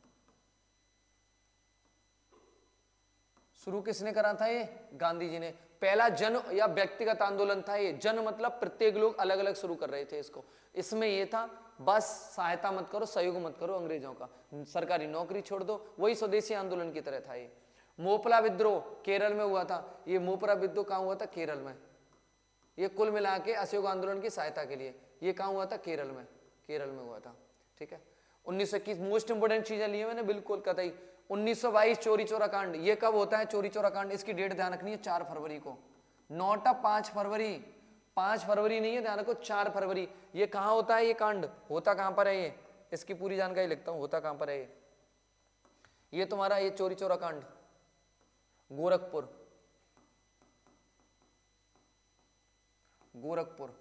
शुरू किसने करा था? ये गांधी जी ने। पहला जन या व्यक्तिगत आंदोलन था ये। जन मतलब प्रत्येक लोग अलग अलग शुरू कर रहे थे इसको। इसमें ये था बस सहायता मत करो, सहयोग मत करो अंग्रेजों का, सरकारी नौकरी छोड़ दो, वही स्वदेशी आंदोलन की तरह था ये। मोपला विद्रोह केरल में हुआ था। ये मोपला विद्रोह कहां हुआ था? केरल में। ये कुल मिला के असहयोग आंदोलन की सहायता के लिए ये कहां हुआ था? केरल में, केरल में हुआ था, ठीक है। 1921 मोस्ट इंपोर्टेंट चीजें ली है मैंने, बिल्कुल कतई। 1922 चोरी चोरा कांड, ये कब होता है चोरी चोरा कांड? इसकी डेट ध्यान रखनी है, 4 फरवरी को, नोट 5 फरवरी, 5 फरवरी नहीं है, ध्यान रखो 4 फरवरी। ये कहां होता है? ये कांड होता कहां पर है? ये इसकी पूरी जानकारी लिखता हूं, होता कहां पर है ये तुम्हारा ये चोरी चोरा कांड गोरखपुर, गोरखपुर,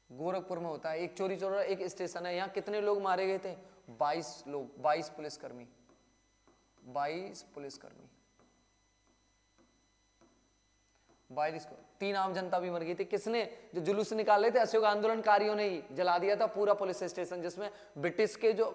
गोरखपुर में होता है। एक चोरी चोरा एक स्टेशन है, यहां कितने लोग मारे गए थे? 22 लोग, 22 पुलिसकर्मी, 22 पुलिसकर्मी, 22 को। 3 आम जनता भी मर गई थी। किसने? जो जुलूस निकाल रहे थे असहयोग आंदोलनकारियों ने ही जला दिया था पूरा पुलिस स्टेशन, जिसमें ब्रिटिश के जो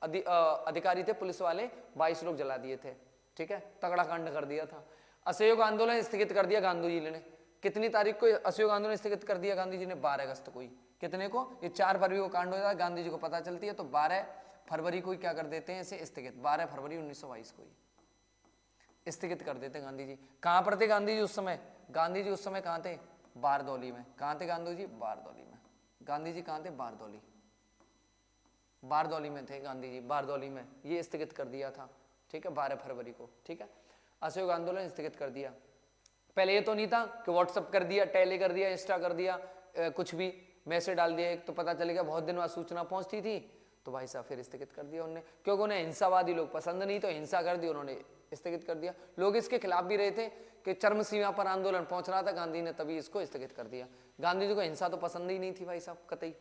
अधिकारी थे पुलिस वाले, 22 लोग जला दिए थे, ठीक है। तगड़ा कांड कर दिया था। असहयोग आंदोलन स्थगित कर दिया गांधी जी ने। कितनी तारीख को असहयोग आंदोलन स्थगित कर दिया गांधी जी ने? 12 अगस्त को ही। कितने को? ये 4 फरवरी को कांड होता है, गांधी जी को पता चलती है तो 12 फरवरी को ही क्या कर देते हैं इसे स्थगित, 12 फरवरी 1922 को ही स्थगित कर देते हैं गांधी जी। कहां पर थे गांधी जी उस समय? गांधी जी उस समय कहां थे? बारदौली में। कहां थे गांधी जी? बारदौली में। गांधी जी कहां थे? बारदौली, बारदौली में थे गांधी जी, बारदौली में। ये स्थगित कर दिया था, ठीक है, 12 फरवरी को, ठीक है। असहयोग आंदोलन स्थगित कर दिया। पहले ये तो नहीं था कि व्हाट्सअप कर दिया, टेली कर दिया, इंस्टा कर दिया, कुछ भी मैसेज डाल दिया, एक तो पता चलेगा बहुत दिन बाद सूचना पहुंचती थी, तो भाई साहब फिर स्थगित कर दिया उन्होंने, क्योंकि उन्हें हिंसावादी लोग पसंद नहीं, तो हिंसा कर दी उन्होंने, स्थगित कर दिया। लोग इसके खिलाफ भी रहे थे कि चरम सीमा पर आंदोलन पहुंच रहा था, गांधी ने तभी इसको स्थगित कर दिया। गांधी जी को हिंसा तो पसंद ही नहीं थी भाई साहब कतई।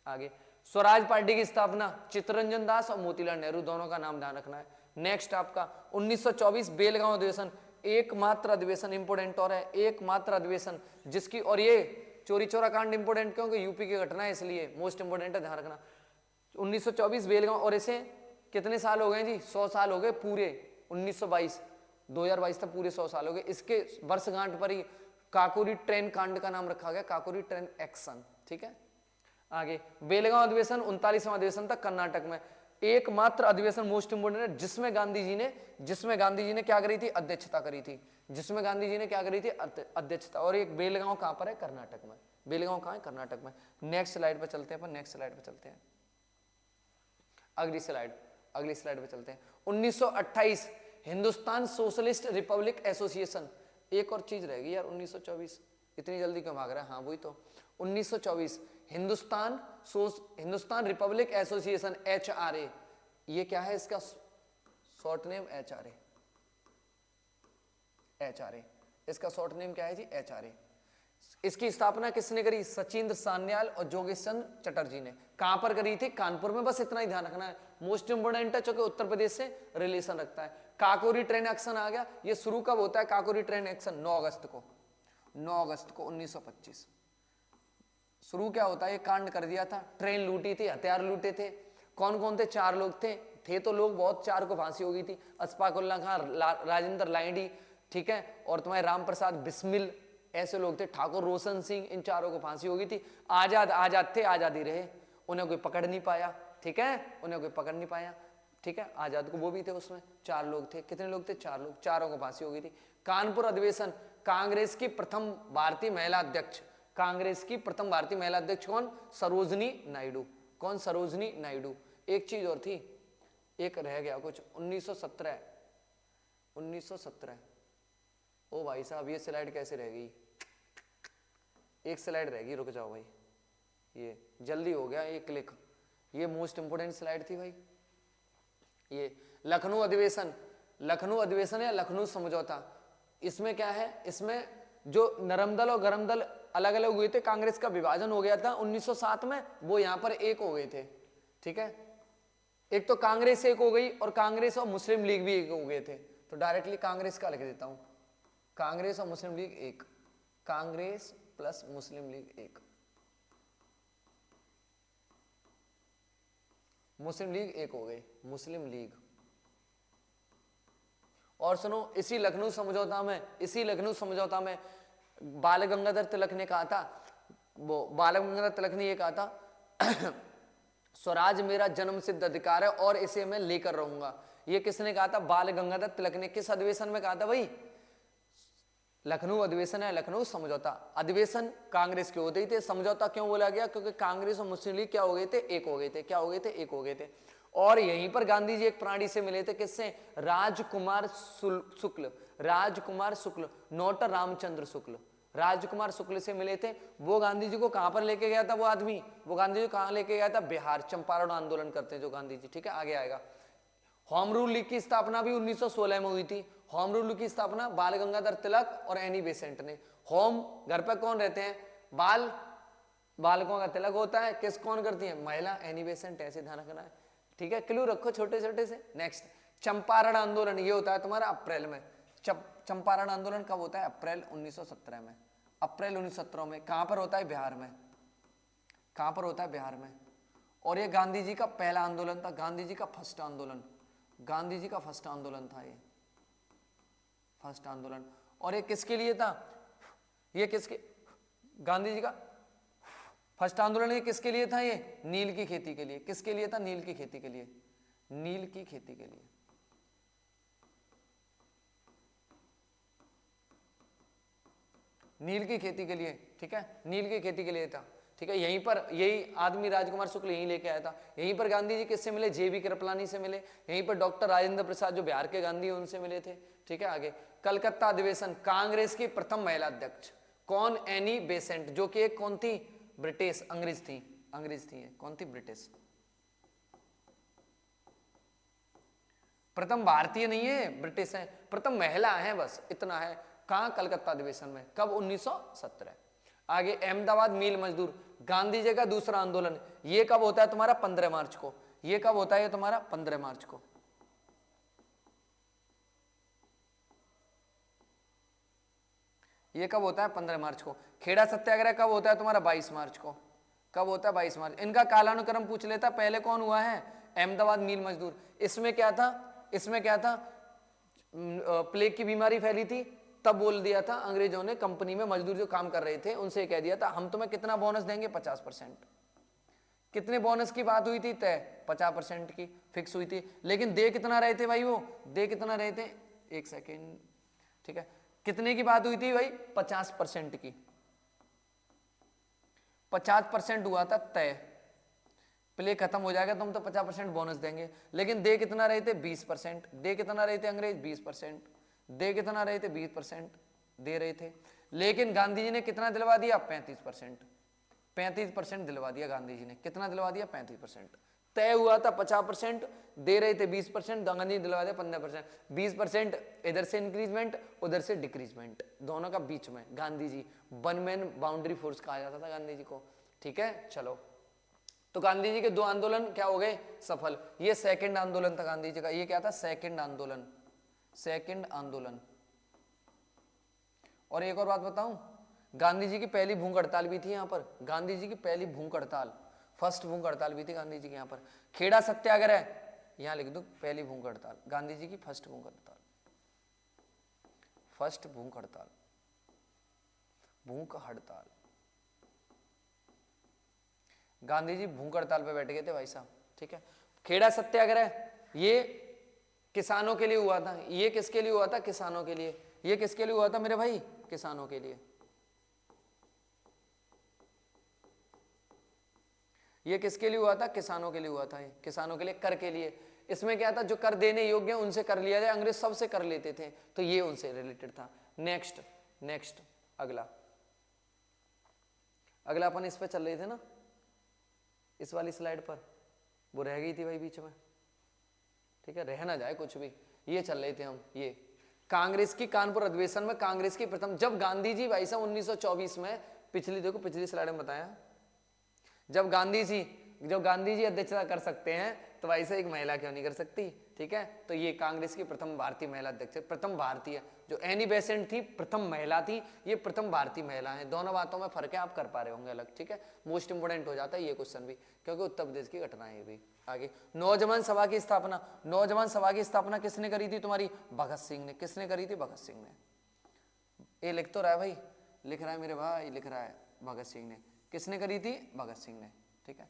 आगे स्वराज पार्टी की स्थापना चित्तरंजन दास और मोतीलाल नेहरू, दोनों का नाम ध्यान रखना है। नेक्स्ट आपका 1924 बेलगांव अधिवेशन, एकमात्र अधिवेशन इंपोर्टेंट और है, एकमात्र अधिवेशन जिसकी, और ये चोरी चोरा कांड इंपोर्टेंट क्योंकि यूपी की घटना है इसलिए मोस्ट इंपोर्टेंट है, ध्यान रखना। 1924 बेलगांव, और इसे कितने साल हो गए जी, 100 साल हो गए पूरे। 1922 2022 तक पूरे 100 साल हो गए। इसके वर्षगांठ पर ही काकोरी ट्रेन कांड का नाम रखा गया, काकोरी ट्रेन एक्शन, ठीक है। आगे बेलगांव अधिवेशन 39वां अधिवेशन था कर्नाटक में, एकमात्र अधिवेशन मोस्ट इंपोर्टेंट है जिसमें गांधी जी ने क्या करी थी, अध्यक्षता करी थी, जिसमें गांधी जी ने क्या करी थी, अध्यक्षता। और एक बेलगांव कहां पर है, कर्नाटक में। बेलगांव कहां है, कर्नाटक में। नेक्स्ट स्लाइड पे चलते हैं अपन, नेक्स्ट स्लाइड पे चलते हैं, अगली स्लाइड पे चलते हैं। 1928 हिंदुस्तान सोशलिस्ट रिपब्लिक एसोसिएशन, एक और चीज रहेगी यार, 1924 इतनी जल्दी क्यों भाग रहा है, हाँ वही तो 1924 हिंदुस्तान रिपब्लिक एसोसिएशन, HRA, ये क्या है इसका शॉर्ट नेम, HRA, इसका शॉर्ट नेम क्या है जी, HRA। इसकी स्थापना किसने करी, सचिंद्र सान्याल और जोगेश चंद्र चटर्जी ने। कहां पर करी थी, कानपुर में, बस इतना ही ध्यान रखना है, मोस्ट इंपोर्टेंट है क्योंकि उत्तर प्रदेश से रिलेशन रखता है। काकोरी ट्रेन एक्शन आ गया, ये शुरू कब होता है काकोरी ट्रेन एक्शन, 9 अगस्त को 1925 शुरू क्या होता है, ये कांड कर दिया था, ट्रेन लूटी थी, हथियार लूटे थे। कौन कौन थे, 4 लोग थे तो लोग बहुत, 4 को फांसी हो गई थी, अशफाक उल्ला खां, राजेंद्र लाइडी, ठीक है, और तुम्हारे राम प्रसाद बिस्मिल, ऐसे लोग थे, ठाकुर रोशन सिंह, इन 4 को फांसी हो गई थी। आजाद थे, आजाद ही रहे, उन्हें कोई पकड़ नहीं पाया, ठीक है, उन्हें कोई पकड़ नहीं पाया, ठीक है। आजाद को वो भी थे, उसमें 4 लोग थे, कितने लोग थे, 4 लोग, 4 को फांसी हो गई थी। कानपुर अधिवेशन, कांग्रेस की प्रथम भारतीय महिला अध्यक्ष, कांग्रेस की प्रथम भारतीय महिला अध्यक्ष कौन, सरोजनी नायडू। कौन, सरोजनी नायडू। एक चीज और थी, एक रह गया कुछ, 1917 ओ भाई साहब ये स्लाइड कैसे रह गई, एक स्लाइड रहेगी, रुक जाओ भाई, ये जल्दी हो गया ये क्लिक, ये मोस्ट इंपोर्टेंट स्लाइड थी भाई। ये लखनऊ अधिवेशन या लखनऊ समझौता, इसमें क्या है, इसमें जो नरम दल और गरम दल अलग अलग हुए थे, कांग्रेस का विभाजन हो गया था 1907 में, वो यहां पर एक हो गए थे, ठीक है। एक तो कांग्रेस एक हो गई और कांग्रेस और मुस्लिम लीग भी एक हो गए थे, तो डायरेक्टली कांग्रेस का लिख देता हूं, कांग्रेस और मुस्लिम लीग एक, कांग्रेस प्लस मुस्लिम लीग एक, मुस्लिम लीग एक हो गए, मुस्लिम लीग। और सुनो, इसी लखनऊ समझौता में बाल गंगाधर तिलक ने कहा था, वो बाल गंगाधर तिलक ने ये कहा था स्वराज मेरा जन्म सिद्ध अधिकार है और इसे मैं लेकर रहूंगा। ये किसने कहा था, बाल गंगाधर तिलक ने। किस अधिवेशन में कहा था भाई, लखनऊ अधिवेशन है, लखनऊ समझौता। अधिवेशन कांग्रेस के होते ही थे, समझौता क्यों बोला गया, क्योंकि कांग्रेस और मुस्लिम लीग क्या हो गए थे, एक हो गए थे। क्या हो गए थे, एक हो गए थे। और यहीं पर गांधी जी एक प्राणी से मिले थे, किससे, राजकुमार शुक्ल, नोट रामचंद्र शुक्ल, राजकुमार शुक्ल से मिले थे। वो गांधी जी को कहां पर लेके गया था, वो आदमी, वो गांधी जी कहां लेके गया था, बिहार, चंपारण आंदोलन करते हैं जो गांधी जी, ठीक है, आगे आएगा। होम रूल लीग की स्थापना भी 1916 में हुई थी। होम रूल लीग की स्थापना बाल गंगाधर तिलक और एनी बेसेंट ने। होम, घर पर कौन रहते हैं, बालकों का तिलक होता है, किस कौन करती है, महिला, एनी बेसेंट, ऐसे ध्यान रखना है, ठीक है, क्लू रखो छोटे छोटे से। नेक्स्ट, चंपारण आंदोलन, ये होता है तुम्हारा अप्रैल में। चंपारण आंदोलन कब होता है, अप्रैल 1917 में, अप्रैल 1917 में। कहां पर होता है, बिहार में। कहां पर होता है, बिहार में। और ये गांधी जी का पहला आंदोलन था, गांधी जी का फर्स्ट आंदोलन, गांधी जी का फर्स्ट आंदोलन था ये, फर्स्ट आंदोलन। और ये किसके लिए था, ये किसके, गांधी जी का फर्स्ट आंदोलन ये किसके लिए था, ये नील की खेती के लिए। किसके लिए था, नील की खेती के लिए, नील की खेती के लिए। नील की खेती के लिए, ठीक है, नील की खेती के लिए था, ठीक ठीक है। यहीं पर यही आदमी राजकुमार शुक्ल यहीं लेके आया था। यहीं पर गांधी जी किससे मिले? जेबी कृपलानी से मिले। यहीं पर डॉक्टर राजेंद्र प्रसाद जो बिहार के गांधी हैं उनसे मिले थे। ठीक है। आगे कलकत्ता अधिवेशन, कांग्रेस की प्रथम महिला अध्यक्ष कौन? एनी बेसेंट, जो कि एक कौन थी? ब्रिटिश, अंग्रेज थी, अंग्रेज थी। कौन थी? ब्रिटिश। प्रथम भारतीय नहीं है, ब्रिटिश है। प्रथम महिला है, बस इतना है। कहां? कलकत्ता अधिवेशन में। कब? 1917। आगे अहमदाबाद मील मजदूर, गांधी जी का दूसरा आंदोलन, ये कब होता है तुम्हारा? 15 मार्च को। ये कब होता है तुम्हारा? 15 मार्च को। ये कब होता है? 15 मार्च को। खेड़ा सत्याग्रह कब होता है तुम्हारा? 22 मार्च को। कब होता है? 22 मार्च। इनका कालानुक्रम पूछ लेता, पहले कौन हुआ है? अहमदाबाद मील मजदूर। इसमें क्या था? इसमें क्या था? प्लेग की बीमारी फैली थी, तब बोल दिया था अंग्रेजों ने, कंपनी में मजदूर जो काम कर रहे थे उनसे कह दिया था हम तुम्हें कितना बोनस देंगे? 50%। कितने बोनस की बात हुई थी? तय 50% की फिक्स हुई थी। लेकिन दे कितना रहे थे भाई? वो दे कितना रहे थे? एक सेकेंड, ठीक है। कितने की बात हुई थी भाई? 50% की। 50% हुआ था तय, प्ले खत्म हो जाएगा तो हम तो 50% बोनस देंगे। लेकिन दे कितना रहे थे? 20%। दे कितना रहे थे अंग्रेज? 20%। दे कितना रहे थे? 20% दे रहे थे। लेकिन गांधी जी ने कितना दिलवा दिया? 35%। 35% दिलवा दिया गांधी जी ने। कितना दिलवा दिया? 35%। तय हुआ था 50%, दे रहे थे 20%, गांधी जी दिलवा दिया 15%। 20% इधर से इंक्रीजमेंट, उधर से डिक्रीजमेंट, दोनों का बीच में Gandhi ji, one man boundary force कहा जाता था गांधी जी को। ठीक है, चलो। तो गांधी जी के 2 आंदोलन क्या हो गए? सफल। ये सेकंड आंदोलन था गांधी जी का। ये क्या था? सेकंड आंदोलन, सेकंड आंदोलन। और एक और बात बताऊं, गांधी जी की पहली भूख हड़ताल भी थी यहाँ पर। गांधी जी की पहली भूख हड़ताल, फर्स्ट भूख हड़ताल भी थी गांधी जी की यहाँ पर। खेड़ा सत्याग्रह, यहाँ लिख दो पहली भूख हड़ताल, गांधी जी की फर्स्ट भूख हड़ताल, फर्स्ट भूख हड़ताल, भूख हड़ताल। गांधी जी भूख हड़ताल पे बैठ गए थे भाई साहब। ठीक है। खेड़ा सत्याग्रह ये किसानों के लिए हुआ था। ये किसके लिए हुआ था? किसानों के लिए। ये किसके लिए हुआ था मेरे भाई? किसानों के लिए। ये किसके लिए हुआ था? किसानों के लिए हुआ था। ये किसानों के लिए, कर के लिए। इसमें क्या था? जो कर देने योग्य है उनसे कर लिया जाए। अंग्रेज सबसे कर लेते थे, तो ये उनसे रिलेटेड था। नेक्स्ट, नेक्स्ट, अगला, अगला अपन इस पे चल रहे थे ना, इस वाली स्लाइड पर, वो रह गई थी भाई बीच में। ठीक है, रह ना जाए कुछ भी। ये चल रहे थे हम, ये कांग्रेस की कानपुर अधिवेशन में कांग्रेस की प्रथम, जब गांधी जी भाई साहब 1924 में, पिछली देखो, पिछली स्लाइड में बताया, जब गांधी जी अध्यक्षता कर सकते हैं तो भाई साहब एक महिला क्यों नहीं कर सकती? ठीक है। तो ये कांग्रेस की प्रथम भारतीय महिला अध्यक्ष, प्रथम भारतीय। जो एनी बेसेंट थी प्रथम महिला थी, ये प्रथम भारतीय महिला है। दोनों बातों में फर्क है, आप कर पा रहे होंगे अलग। ठीक है, मोस्ट इंपोर्टेंट हो जाता है ये क्वेश्चन भी, क्योंकि उत्तर प्रदेश की घटना है ये भी। आगे, नौजवान सभा की स्थापना, नौजवान सभा की स्थापना किसने करी थी तुम्हारी? भगत सिंह ने। किसने करी थी? भगत सिंह ने। ये लिख तो रहा है भाई, लिख रहा है मेरे भाई, लिख रहा है, भगत सिंह ने। किसने करी थी? भगत सिंह ने। ठीक है,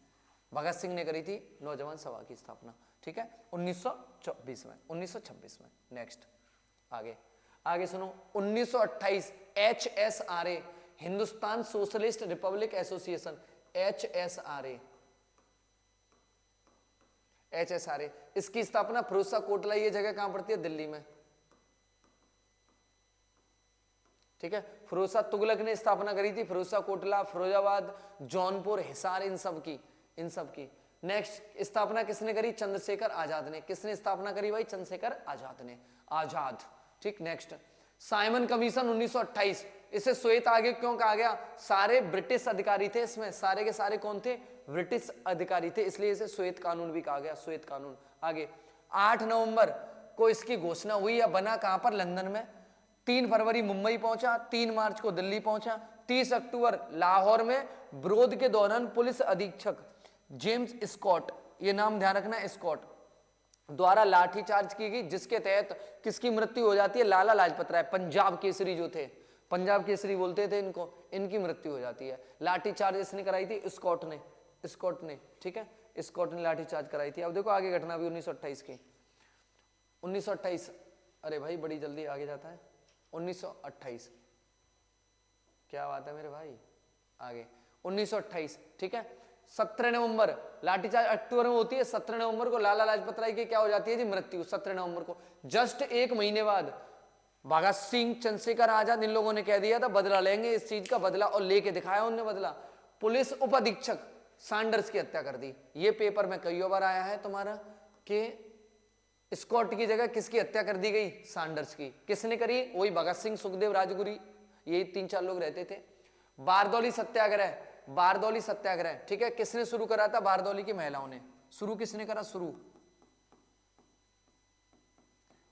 भगत सिंह ने करी थी नौजवान सभा की स्थापना। ठीक है, 1926 में, 1926 में। नेक्स्ट, आगे, आगे सुनो, 1928 HSRA, Hindustan socialist Republic association, HSRA, HSRA, इसकी स्थापना फिरोजशाह कोटला, ये जगह कहां पड़ती है? दिल्ली में। ठीक है, फिरोजशाह तुगलक ने स्थापना करी थी, फिरोजशाह कोटला, फिरोजाबाद, जौनपुर, हिसार, इन सब की, इन सब की। नेक्स्ट, स्थापना किसने करी? चंद्रशेखर आजाद ने। किसने स्थापना करी भाई? चंद्रशेखर आजाद ने, आजाद। ठीक, नेक्स्ट, साइमन कमीशन 1928, इसे श्वेत आयोग क्यों कहा गया? सारे ब्रिटिश अधिकारी थे इसमें, सारे के सारे कौन थे? ब्रिटिश अधिकारी थे, इसलिए इसे श्वेत कानून भी कहा गया, श्वेत कानून। आगे, 8 नवंबर को इसकी घोषणा हुई या बना कहां पर? लंदन में। 3 फरवरी मुंबई पहुंचा, 3 मार्च को दिल्ली पहुंचा, 30 अक्टूबर लाहौर में विरोध के दौरान पुलिस अधीक्षक जेम्स स्कॉट, ये नाम ध्यान रखना, स्कॉट द्वारा लाठीचार्ज की गई, जिसके तहत किसकी मृत्यु हो जाती है? लाला लाजपत राय, पंजाब केसरी जो थे, पंजाब केसरी बोलते थे इनको, इनकी मृत्यु हो जाती है। लाठीचार्ज इसने कराई थी? स्कॉट ने, स्कॉट ने। ठीक है, स्कॉट ने लाठीचार्ज कराई थी। अब देखो आगे घटना भी 1928 की, 1928, अरे भाई बड़ी जल्दी आगे जाता है। 1928, क्या बात है मेरे भाई। आगे 1928, ठीक है। 17 नवंबर लाठीचार्ज अक्टूबर में होती है, 17 नवंबर को लाला लाजपत राय की क्या हो जाती है जी, मृत्यु 17 नवंबर को। जस्ट एक महीने बाद भगत सिंह, चंद्रशेखर आजाद, इन लोगों ने कह दिया था बदला लेंगे इस चीज का बदला, और लेके दिखाया उनने बदला। पुलिस उप अधीक्षक सैंडर्स की हत्या कर दी। ये पेपर में कई बार आया है तुम्हारा कि स्कॉट की जगह किसकी हत्या कर दी गई, सैंडर्स की। किसने करी, वही भगत सिंह, सुखदेव, राजगुरु, ये 3-4 लोग रहते थे। बारदौली सत्याग्रह, बारदौली सत्याग्रह, ठीक है, किसने शुरू करा था, बारदौली की महिलाओं ने। शुरू किसने करा, शुरू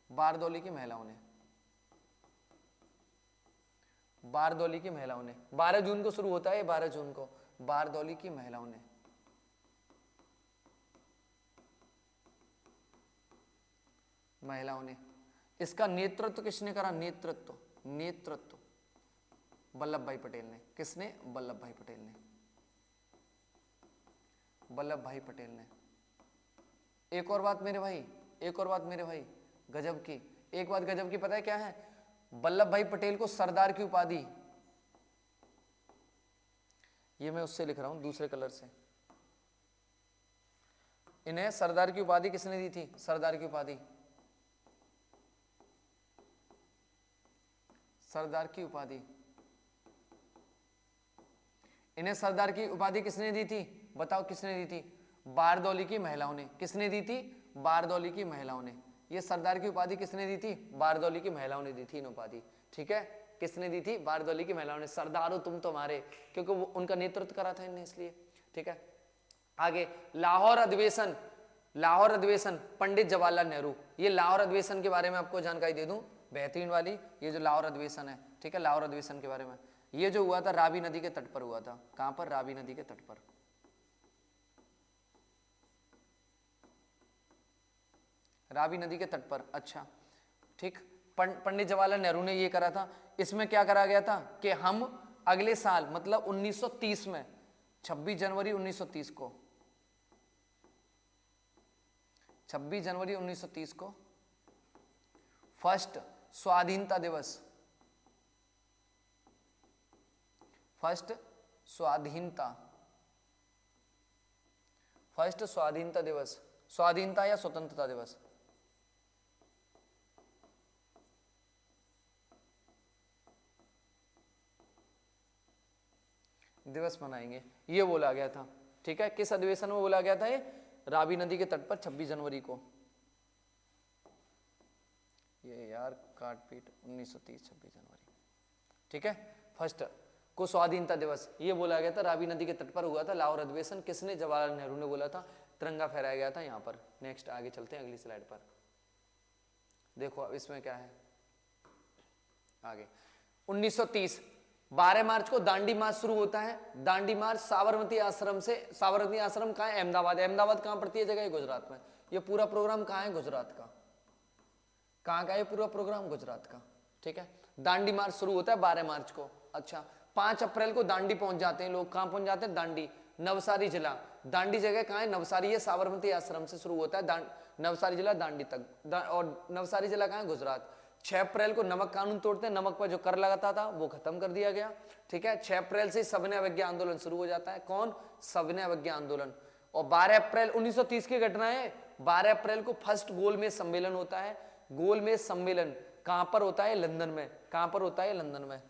बारदौली की महिलाओं ने, बारदौली की महिलाओं ने। 12 जून को शुरू होता है, 12 जून को, बारदौली की महिलाओं ने। महिलाओं ने इसका नेतृत्व किसने करा, नेतृत्व, नेतृत्व वल्लभ भाई पटेल ने। किसने, वल्लभ भाई पटेल ने, वल्लभ भाई पटेल ने। एक और बात मेरे भाई, एक और बात मेरे भाई गजब की, एक बात गजब की पता है क्या है, वल्लभ भाई पटेल को सरदार की उपाधि, ये मैं उससे लिख रहा हूं दूसरे कलर से, इन्हें सरदार की उपाधि किसने दी थी, सरदार की उपाधि, सरदार की उपाधि, इन्हें सरदार की उपाधि किसने दी थी, बताओ किसने दी थी, बारदौली की महिलाओं ने। किसने दी थी, बारदौली की महिलाओं ने। ये सरदार की उपाधि किसने दी थी, बारदौली की महिलाओं ने दी थी इन उपाधि, ठीक है। किसने दी थी, बारदौली की महिलाओं ने। सरदार हो तुम तो हमारे, क्योंकि वो उनका नेतृत्व करा था इनने, इसलिए, ठीक है। आगे लाहौर अधिवेशन, लाहौर अधिवेशन पंडित जवाहरलाल नेहरू। ये लाहौर अधिवेशन के बारे में आपको जानकारी दे दूं बेहतरीन वाली, ये जो लाहौर अधिवेशन है, ठीक है, लाहौर अधिवेशन के बारे में, ये जो हुआ था रावी नदी के तट पर हुआ था। कहां पर, रावी नदी के तट पर, रावी नदी के तट पर, अच्छा, ठीक। पंडित जवाहरलाल नेहरू ने ये करा था। इसमें क्या करा गया था कि हम अगले साल मतलब 1930 में 26 जनवरी 1930 को, 26 जनवरी 1930 को फर्स्ट स्वाधीनता दिवस, फर्स्ट स्वाधीनता, फर्स्ट स्वाधीनता दिवस, स्वाधीनता या स्वतंत्रता दिवस, दिवस मनाएंगे, ये बोला गया था, ठीक है। किस अधिवेशन में बोला गया था ये, रावी नदी के तट पर 26 जनवरी को। ये यार काटपीट 1930 26 जनवरी, ठीक है। फर्स्ट को स्वाधीनता दिवस ये बोला गया था, रावी नदी के तट पर हुआ था लाहौर अधिवेशन। किसने, जवाहरलाल नेहरू ने बोला था। तिरंगा फहराया गया था यहाँ पर। नेक्स्ट आगे चलते हैं अगली स्लाइड पर, देखो अब इसमें क्या है आगे। 1930 12 मार्च को दांडी मार्च शुरू होता है। दांडी मार्च साबरमती आश्रम से, साबरमती आश्रम कहाँ है, अहमदाबाद। अहमदाबाद कहाँ पड़ती है जगह, गुजरात में। ये पूरा प्रोग्राम कहाँ है, गुजरात का। कहाँ का ये पूरा प्रोग्राम, गुजरात का, ठीक है। दांडी मार्च शुरू होता है 12 मार्च को। अच्छा, 5 अप्रैल को दांडी पहुंच जाते हैं लोग। कहाँ पहुंच जाते हैं, दांडी, नवसारी जिला। दांडी जगह कहाँ है, नवसारी है, साबरमती आश्रम से शुरू होता है नवसारी जिला दांडी तक। और नवसारी जिला कहाँ है, गुजरात। 6 अप्रैल को नमक कानून तोड़ते हैं, नमक पर जो कर लगाता था वो खत्म कर दिया गया, ठीक है। 6 अप्रैल से सविनय अवज्ञा आंदोलन शुरू हो जाता है। कौन, सविनय अवज्ञा आंदोलन। और 12 अप्रैल 1930 की घटना है। 12 अप्रैल को फर्स्ट गोलमेज सम्मेलन होता है। गोलमेज सम्मेलन कहां पर होता है, लंदन में। कहां पर होता है, लंदन में।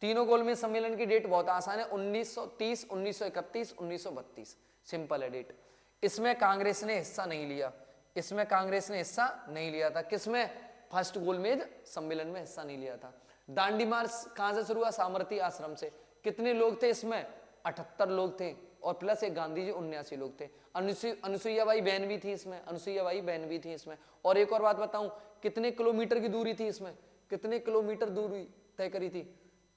तीनों गोलमेज सम्मेलन की डेट बहुत आसान है, 1930, 1931, 1932। सिंपल है डेट। इसमें कांग्रेस ने हिस्सा नहीं लिया, इसमें कांग्रेस ने हिस्सा नहीं लिया था। किसमें, फर्स्ट गोलमेज सम्मेलन में हिस्सा नहीं लिया था। दांडी मार्च कहां से शुरू हुआ, साबरमती आश्रम से। कितने लोग थे इसमें, 78 लोग थे, और प्लस एक गांधी जी 79 लोग थे। अनुसुईया बाई बहन भी थी इसमें, अनुसुईया बाई बहन भी थी इसमें। और एक और बात बताऊं, कितने किलोमीटर की दूरी थी इसमें, कितने किलोमीटर दूरी तय करी थी,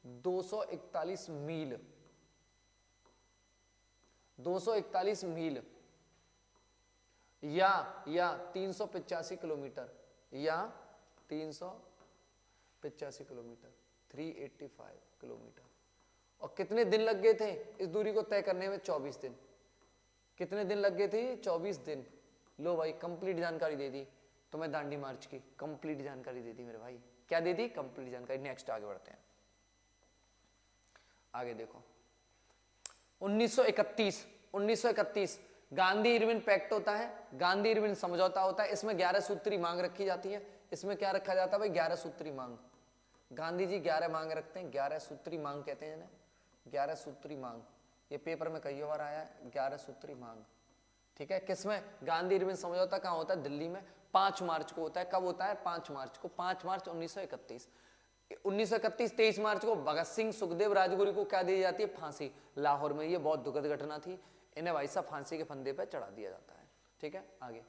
241 मील, 241 मील या 385 किलोमीटर, या 385 किलोमीटर, 385 किलोमीटर। और कितने दिन लग गए थे इस दूरी को तय करने में, 24 दिन। कितने दिन लग गए थे, 24 दिन। लो भाई, कंप्लीट जानकारी दे दी तुम्हें दांडी मार्च की, कंप्लीट जानकारी दे दी मेरे भाई। क्या दे दी, कंप्लीट जानकारी। नेक्स्ट आगे बढ़ते हैं। आगे देखो 1931 गांधी इरविन पैक्ट होता है, गांधी इरविन समझौता होता है। इसमें 11 सूत्री मांग रखी जाती है। इसमें क्या रखा जाता है भाई? 11 सूत्री मांग। गांधी जी 11 मांग रखते हैं, 11 सूत्री मांग कहते हैं इन्हें, 11 सूत्री मांग। ये पेपर में कई बार आया है 11 सूत्री मांग, ठीक है। किसमें? गांधी इरविन समझौता कहाँ होता है? दिल्ली में 5 मार्च को होता है। कब होता है? 5 मार्च को, 5 मार्च 1931। 1931 23 मार्च को भगत सिंह सुखदेव राजगुरु को क्या दी जाती है? फांसी, लाहौर में। ये बहुत दुखद घटना थी, इन्हें भाई साहब फांसी के फंदे पर चढ़ा दिया जाता है, ठीक है। आगे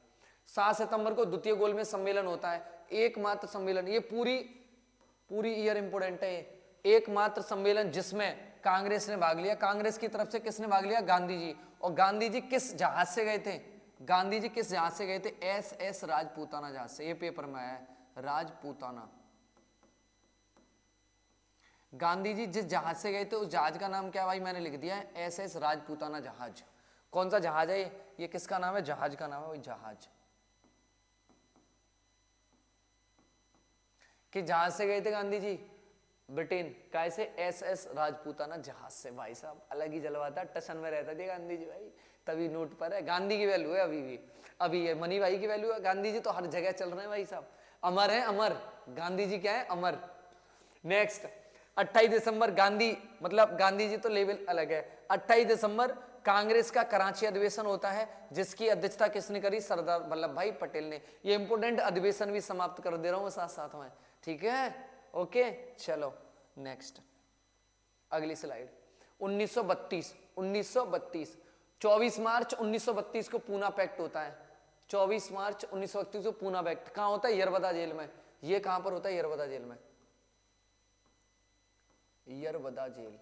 7 सितंबर को द्वितीय गोलमेज सम्मेलन होता है, एकमात्र सम्मेलन। ये पूरी ईयर इंपोर्टेंट है। एकमात्र सम्मेलन जिसमें कांग्रेस ने भाग लिया। कांग्रेस की तरफ से किसने भाग लिया? गांधी जी। और गांधी जी किस जहाज से गए थे? गांधी जी किस जहाज से गए थे? SS राजपूताना जहाज से। ये पेपर में आया है, राजपूताना। गांधी जी जिस जहाज से गए थे उस जहाज का नाम क्या भाई? मैंने लिख दिया है SS राजपूताना जहाज। कौन सा जहाज है ये? किसका नाम है? जहाज का नाम है भाई, जहाज। कि जहाज से गए थे गांधी जी? ब्रिटेन। कैसे? SS राजपूताना जहाज से। भाई साहब अलग ही जलवा था, टशन में रहता थे गांधी जी भाई, तभी नोट पर है। गांधी की वैल्यू है अभी भी, अभी ये मनी भाई की वैल्यू है। गांधी जी तो हर जगह चल रहे हैं भाई साहब, अमर है, अमर। गांधी जी क्या है? अमर। नेक्स्ट 28 दिसंबर गांधी, मतलब गांधी जी तो लेवल अलग है। 28 दिसंबर कांग्रेस का कराची अधिवेशन होता है, जिसकी अध्यक्षता किसने करी? सरदार वल्लभ भाई पटेल ने। ये इंपोर्टेंट अधिवेशन भी समाप्त कर दे रहा हूं साथ साथ में, ठीक है। ओके चलो नेक्स्ट, अगली स्लाइड। 1932 24 मार्च 1932 को पूना पैक्ट होता है। 24 मार्च 1932 को पूना पैक्ट कहां होता है? यरबदा जेल में। ये कहां पर होता है? यरबदा जेल में, यरबदा जेल।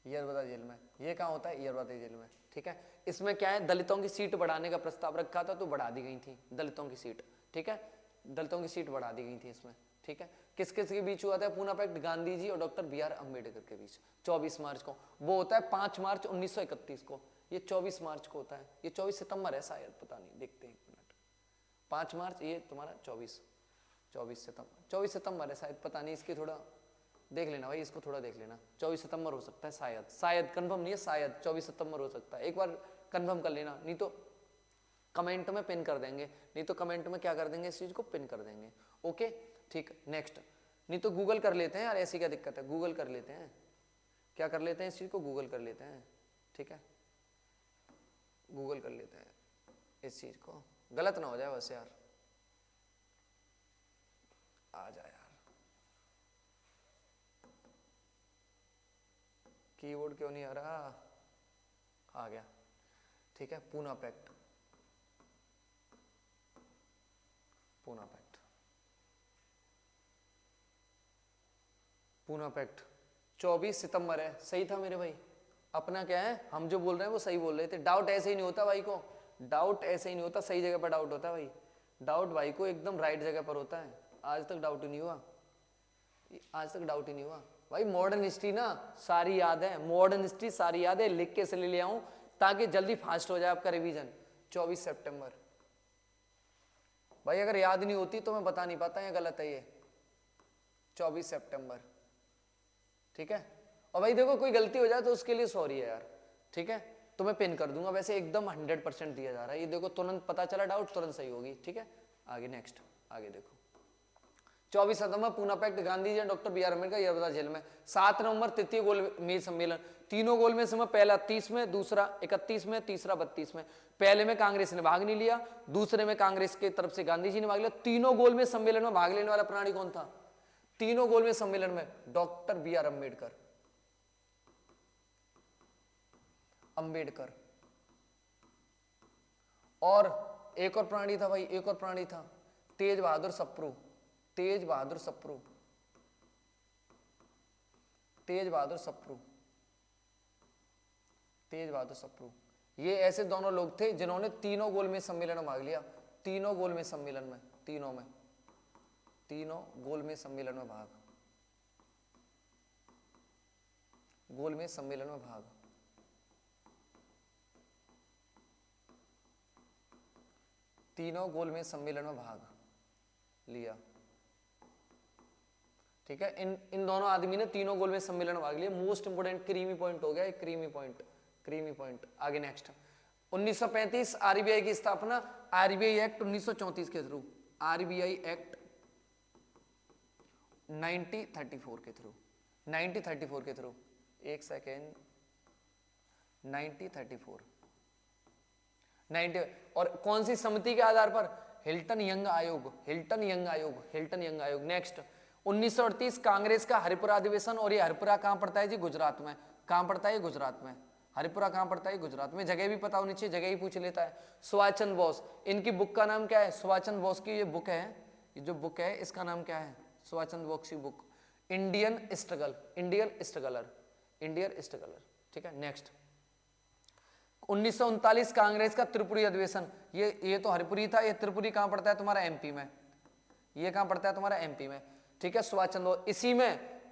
यरबदा जेल में। ये कहां होता है? यरबदा जेल में, ठीक है। इसमें क्या है? दलितों की सीट बढ़ाने का प्रस्ताव रखा था, तो बढ़ा दी गई थी दलितों की सीट, ठीक है। दलितों की सीट बढ़ा दी गई थी इसमें, ठीक है। किस किस के बीच हुआ था पूना पैक्ट? गांधी जी और डॉक्टर BR अम्बेडकर के बीच 24 मार्च को। वो होता है 5 मार्च 1931 को। ये 24 मार्च को होता है। ये 24 सितंबर है शायद, पता नहीं, देखते हैं एक मिनट। 5 मार्च ये तुम्हारा 24 सितंबर है शायद, पता नहीं, इसकी थोड़ा देख लेना भाई, इसको थोड़ा देख लेना। 24 सितंबर हो सकता है शायद कंफर्म नहीं है, शायद 24 सितंबर हो सकता है। एक बार कंफर्म कर लेना, नहीं तो कमेंट में पिन कर देंगे, नहीं तो कमेंट में क्या कर देंगे? इस चीज को पिन कर देंगे, ओके ठीक। नेक्स्ट, नहीं तो गूगल कर लेते हैं यार, ऐसी क्या दिक्कत है? गूगल कर लेते हैं, क्या कर लेते हैं? इस चीज को गूगल कर लेते हैं, ठीक है। गूगल कर लेते हैं इस चीज को, गलत ना हो जाए बस यार। आ जाए यार, कीबोर्ड क्यों नहीं आ रहा? आ गया, ठीक है। Poona pact, Poona pact, Poona pact 24 सितंबर है। सही था मेरे भाई, अपना क्या है, हम जो बोल रहे हैं वो सही बोल रहे थे। डाउट ऐसे ही नहीं होता भाई को, डाउट ऐसे ही नहीं होता, सही जगह पर डाउट होता है भाई। डाउट भाई को एकदम राइट जगह पर होता है। आज तक डाउट ही नहीं हुआ, आज तक डाउट ही नहीं हुआ भाई। मॉडर्न हिस्ट्री ना सारी याद है, मॉडर्न हिस्ट्री सारी याद है, लिख के इसलिए ले आऊं ताकि जल्दी फास्ट हो जाए आपका रिवीजन। 24 सितंबर भाई, अगर याद नहीं होती तो मैं बता नहीं पाता, ये गलत है ये। 24 सितंबर, ठीक है। और भाई देखो कोई गलती हो जाए तो उसके लिए सॉरी है यार, ठीक है। तो मैं पिन कर दूंगा, वैसे एकदम 100% दिया जा रहा है। ये देखो तुरंत पता चला, डाउट तुरंत सही होगी, ठीक है। आगे नेक्स्ट, आगे देखो 24 सितंबर Poona pact, Gandhi ji doctor BR Ambedkar Yerwada jail में। 7 नवंबर तृतीय गोलमेज सम्मेलन, तीनों गोलमेज में, पहला 30 में, दूसरा 31 में, तीसरा 32 में। पहले में कांग्रेस ने भाग नहीं लिया, दूसरे में कांग्रेस की तरफ से गांधी जी ने भाग लिया। तीनों गोलमेज सम्मेलन में भाग लेने वाला प्राणी कौन था? तीनों गोलमेज सम्मेलन में डॉक्टर BR अम्बेडकर। और एक और प्राणी था भाई, एक और प्राणी था, तेज बहादुर सप्रू, तेज बहादुर सप्रू, तेज बहादुर सप्रू, तेज बहादुर सप्रू। ये ऐसे दोनों लोग थे जिन्होंने तीनों गोलमेज सम्मेलन में भाग लिया, तीनों गोलमेज सम्मेलन में, तीनों में, तीनों गोलमेज सम्मेलन में भाग, गोलमेज सम्मेलन में भाग, तीनों गोलमेज सम्मेलन में भाग लिया। ठीक है, इन दोनों आदमी ने तीनों गोल में सम्मेलन भाग लिया। मोस्ट इंपोर्टेंट क्रीमी पॉइंट हो गया, एक क्रीमी पॉइंट, क्रीमी पॉइंट। आगे नेक्स्ट 1935 आरबीआई की स्थापना, आरबीआई एक्ट 1934 के थ्रू, आरबीआई एक्ट 1934 के थ्रू, 1934 के थ्रू, एक सेकेंड, 1934 90। और कौन सी समिति के आधार पर? हिल्टन यंग आयोग, हिल्टन यंग आयोग, हिल्टन यंग आयोग। नेक्स्ट 1938 कांग्रेस का हरिपुरा अधिवेशन, और ये हरिपुरा कहां पड़ता है जी? गुजरात में। कहां पड़ता है? गुजरात में। हरिपुरा कहां पड़ता है? गुजरात में। जगह भी पता होनी चाहिए, जगह ही पूछ लेता है। सुभाष चंद्र बोस, इनकी बुक का नाम क्या है? सुभाष चंद्र बोस की ये बुक है, ये जो बुक है इसका नाम क्या है? सुभाष चंद्र बोस की book Indian struggle, Indian struggler, Indian struggler. ठीक है, नेक्स्ट 1939 कांग्रेस का त्रिपुरी अधिवेशन, ये तो हरिपुरी था, ये त्रिपुरी कहां पड़ता है तुम्हारा? एमपी में। ये कहां पड़ता है तुम्हारा? एमपी में। ठीक है, सुभाष चंद्र बोस।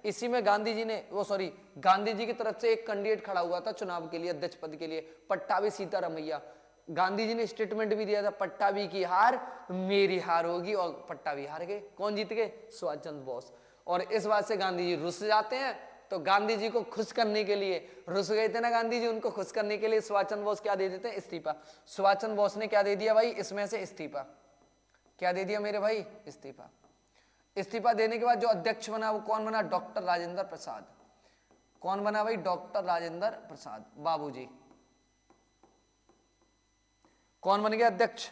इसी में गांधी जी ने, वो सॉरी, गांधी जी की तरफ से एक कैंडिडेट खड़ा हुआ था चुनाव के लिए, अध्यक्ष पद के लिए, पट्टाभी सीतारामैया। गांधी जी ने स्टेटमेंट भी दिया था, पट्टाभी की हार मेरी हार होगी, और पट्टाभी हार गए। कौन जीत गए? सुभाष चंद्र बोस। और इस बात से गांधी जी रुस जाते हैं, तो गांधी जी को खुश करने के लिए, रुस गए थे ना गांधी जी, उनको खुश करने के लिए सुभाष चंद्र बोस क्या दे देते हैं? इस्तीफा। सुभाष चंद्र बोस ने क्या दे दिया भाई? इसमें से इस्तीफा। क्या दे दिया मेरे भाई? इस्तीफा। इस्तीफा देने के बाद जो अध्यक्ष बना वो कौन बना? डॉक्टर राजेंद्र प्रसाद। कौन बना भाई? डॉक्टर राजेंद्र प्रसाद, बाबूजी। कौन बन गया अध्यक्ष?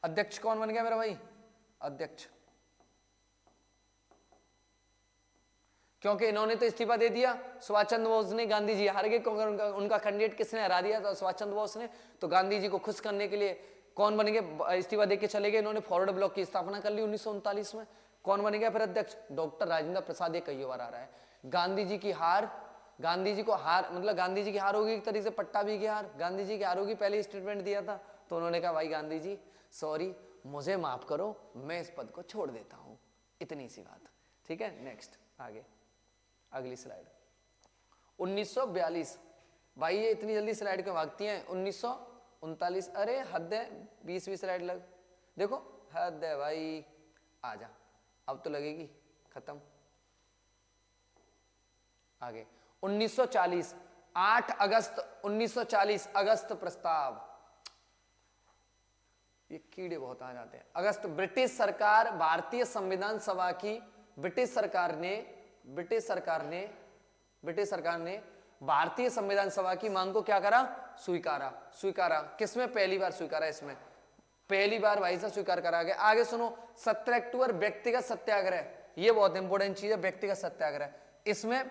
अध्यक्ष कौन बन गया मेरा भाई? अध्यक्ष। क्योंकि इन्होंने तो इस्तीफा दे दिया, सुभाष चंद्र बोस ने, गांधी जी हार गए, क्योंकि उनका कैंडिडेट किसने हरा दिया था? सुभाष चंद्र बोस ने। तो गांधी जी को खुश करने के लिए कौन बन गए? इस्तीफा देके चले गए, इन्होंने फॉरवर्ड ब्लॉक की स्थापना कर ली 1939 में। कौन बन गया फिर अध्यक्ष? डॉक्टर राजेंद्र प्रसाद। ये कई बार आ रहा है। गांधी जी की हार, गांधी जी को हार, मतलब गांधी जी की हार होगी एक तरीके से, पट्टाभी की हार, गांधी जी की हार होगी। पहले स्टेटमेंट दिया था, तो उन्होंने कहा भाई गांधी जी सॉरी, मुझे माफ करो, मैं इस पद को छोड़ देता हूं, इतनी सी बात। ठीक है, नेक्स्ट आगे, अगली स्लाइड 1942। भाई ये इतनी जल्दी स्लाइड क्यों भागती हैं? 1939, अरे हद है, 20 स्लाइड लग, देखो हद है भाई, आजा, अब तो लगेगी खत्म। आगे 1940, 8 अगस्त 1940, अगस्त प्रस्ताव। ये कीड़े बहुत आ जाते हैं। अगस्त, ब्रिटिश सरकार भारतीय संविधान सभा की, ब्रिटिश सरकार ने भारतीय संविधान सभा की मांग को क्या करा? स्वीकारा। किसमें? पहली बार स्वीकारा, इसमें पहली बार भाई साहब स्वीकार करा गया। आगे सुनो, 17 अक्टूबर व्यक्तिगत सत्याग्रह, ये बहुत इंपॉर्टेंट चीज है, व्यक्तिगत सत्याग्रह। इसमें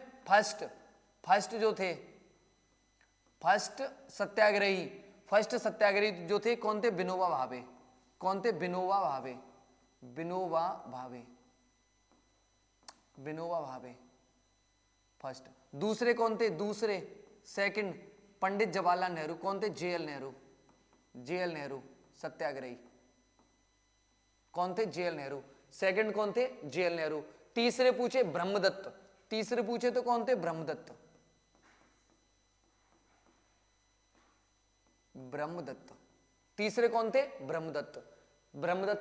फर्स्ट जो थे, फर्स्ट सत्याग्रही जो थे कौन थे? विनोबा भावे। कौन थे? विनोबा भावे फर्स्ट। दूसरे कौन थे? सेकंड पंडित जवाहरलाल नेहरू। कौन थे? जेएल नेहरू सत्याग्रही। कौन थे? जेएल नेहरू। सेकंड कौन थे? जेएल नेहरू। तीसरे पूछे तो कौन थे? ब्रह्मदत्त। तीसरे कौन थे? ब्रह्मदत्त।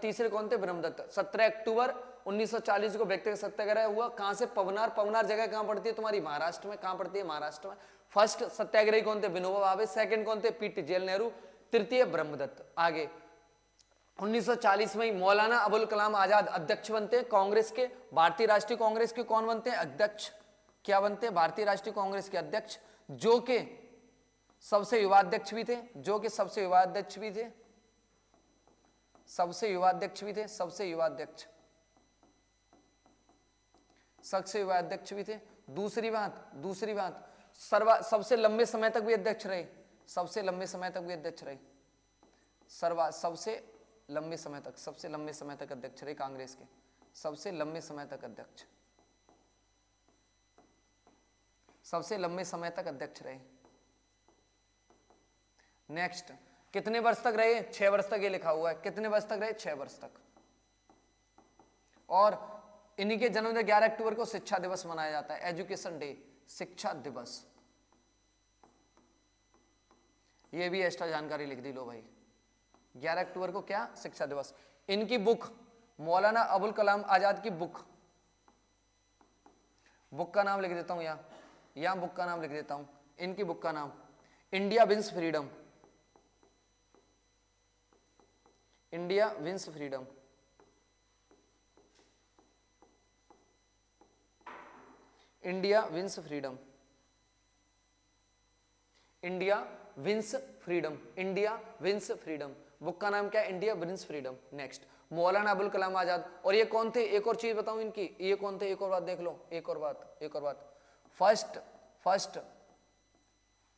तीसरे कौन थे? ब्रह्मदत्त। 17 अक्टूबर 1940 को व्यक्तिगत सत्याग्रह हुआ। कहां से? पवनार जगह कहां पड़ती है तुम्हारी? महाराष्ट्र में। कहां पड़ती है? महाराष्ट्र में। फर्स्ट सत्याग्रही कौन थे? विनोबा भावे। सेकंड कौन थे? PT JL Nehru. तृतीय ब्रह्मदत्त। आगे 1940 में मौलाना अबुल कलाम आजाद अध्यक्ष बनते हैं कांग्रेस के, भारतीय राष्ट्रीय कांग्रेस के। कौन बनते हैं? अध्यक्ष। क्या बनते हैं? भारतीय राष्ट्रीय कांग्रेस के अध्यक्ष, जो के सबसे युवा अध्यक्ष भी थे, सबसे युवा अध्यक्ष भी थे। दूसरी बात सबसे लंबे समय तक भी अध्यक्ष रहे, सबसे लंबे समय तक अध्यक्ष रहे कांग्रेस के, सबसे लंबे समय तक अध्यक्ष रहे। नेक्स्ट, कितने वर्ष तक रहे? 6 वर्ष तक। ये लिखा हुआ है, कितने वर्ष तक रहे? 6 वर्ष तक। और इन्हीं के जन्मदिन 11 अक्टूबर को शिक्षा दिवस मनाया जाता है, एजुकेशन डे, शिक्षा दिवस। ये भी एक्स्ट्रा जानकारी लिख दी लो भाई, 11 अक्टूबर को क्या? शिक्षा दिवस। इनकी बुक, मौलाना अबुल कलाम आजाद की बुक, बुक का नाम लिख देता हूं यहां बुक का नाम लिख देता हूं, इनकी बुक का नाम India wins freedom, India wins freedom, India wins freedom, India wins freedom, India wins freedom, book का नाम क्या है? India wins freedom. Next, Maulana Abul Kalam Azad. और ये कौन थे? एक और चीज बताऊं इनकी, ये कौन थे? एक और बात देख लो, एक और बात,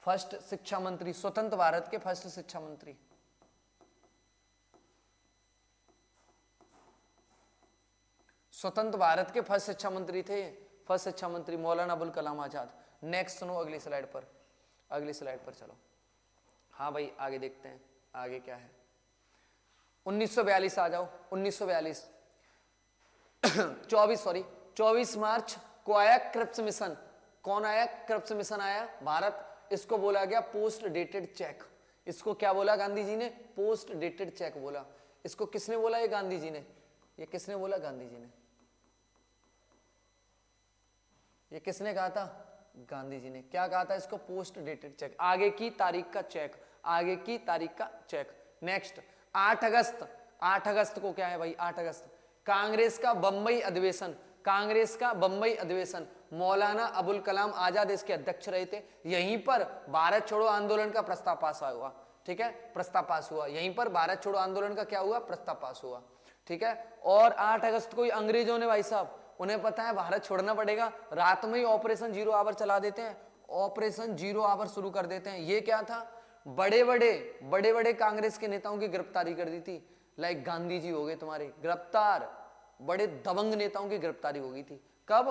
फर्स्ट शिक्षा मंत्री, स्वतंत्र भारत के फर्स्ट शिक्षा मंत्री, स्वतंत्र भारत के फर्स्ट शिक्षा मंत्री थे, फर्स्ट शिक्षा मंत्री मौलाना अबुल कलाम आजाद। नेक्स्ट सुनो अगली स्लाइड पर चलो। हाँ भाई आगे देखते हैं, आगे क्या है। 1942 आ जाओ, 1942 24 मार्च को आया क्रिप्स मिशन। कौन आया? क्रिप्स मिशन आया भारत। इसको बोला गया पोस्ट डेटेड चेक। इसको क्या बोला गांधी जी ने? पोस्ट डेटेड चेक बोला। इसको किसने बोला? ये गांधी जी ने। ये किसने बोला? गांधी जी ने। ये किसने कहा था? गांधी जी ने। क्या कहा था इसको? पोस्ट डेटेड चेक, आगे की तारीख का चेक, आगे की तारीख का चेक। नेक्स्ट 8 अगस्त को क्या है भाई? 8 अगस्त कांग्रेस का बंबई अधिवेशन, कांग्रेस का बंबई अधिवेशन, मौलाना अबुल कलाम आजाद इसके अध्यक्ष रहे थे। यहीं पर भारत छोड़ो आंदोलन का प्रस्ताव पास हुआ। ठीक है, प्रस्ताव पास हुआ यहीं पर, भारत छोड़ो आंदोलन का क्या हुआ? प्रस्ताव पास हुआ। ठीक है, और 8 अगस्त को अंग्रेजों ने भाई साहब, उन्हें पता है भारत छोड़ना पड़ेगा, रात में ही ऑपरेशन जीरो आवर चला देते हैं, ऑपरेशन जीरो आवर शुरू कर देते हैं। ये क्या था? बड़े बड़े कांग्रेस के नेताओं की गिरफ्तारी कर दी थी। लाइक गांधी जी हो गए तुम्हारे गिरफ्तार, बड़े दबंग नेताओं की गिरफ्तारी हो गई थी। कब?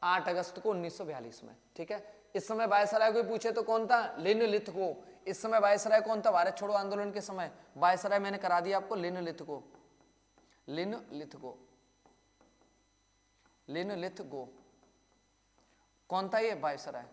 8 अगस्त को 1942 में। ठीक है, इस समय वायसराय कोई पूछे तो कौन था? लिनलिथगो। इस समय वायसराय कौन था भारत छोड़ो आंदोलन के समय? वायसराय मैंने करा दिया आपको, लिनलिथगो, लिनलिथगो, लिनलिथगो। कौन था ये वायसराय?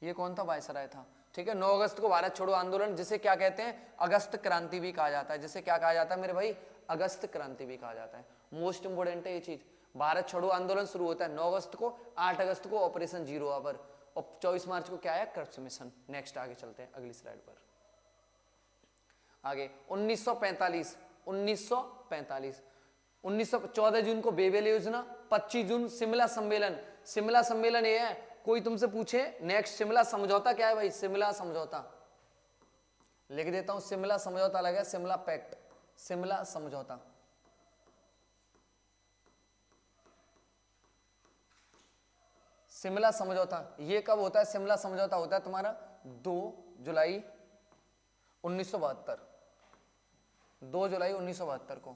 ये कौन था? वायसराय था। ठीक है, 9 अगस्त को भारत छोड़ो आंदोलन, जिसे क्या कहते हैं? अगस्त क्रांति भी कहा जाता है। जिसे क्या कहा जाता है मेरे भाई? अगस्त क्रांति भी कहा जाता है। मोस्ट इंपोर्टेंट है ये चीज। भारत छोड़ो आंदोलन शुरू होता है 9 अगस्त को, 8 अगस्त को ऑपरेशन जीरो आवर, और 24 मार्च को क्या है? Cripps mission. नेक्स्ट आगे चलते हैं अगली स्लाइड पर। आगे 1945 14 जून को बेबेल योजना, 25 जून शिमला सम्मेलन। शिमला सम्मेलन ये है, कोई तुमसे पूछे नेक्स्ट शिमला समझौता क्या है भाई? शिमला समझौता लिख देता हूं, शिमला समझौता अलग है, शिमला पैक्ट, शिमला समझौता। शिमला समझौता ये कब होता है? शिमला समझौता होता है तुम्हारा 2 जुलाई 1972, 2 जुलाई 1972 को।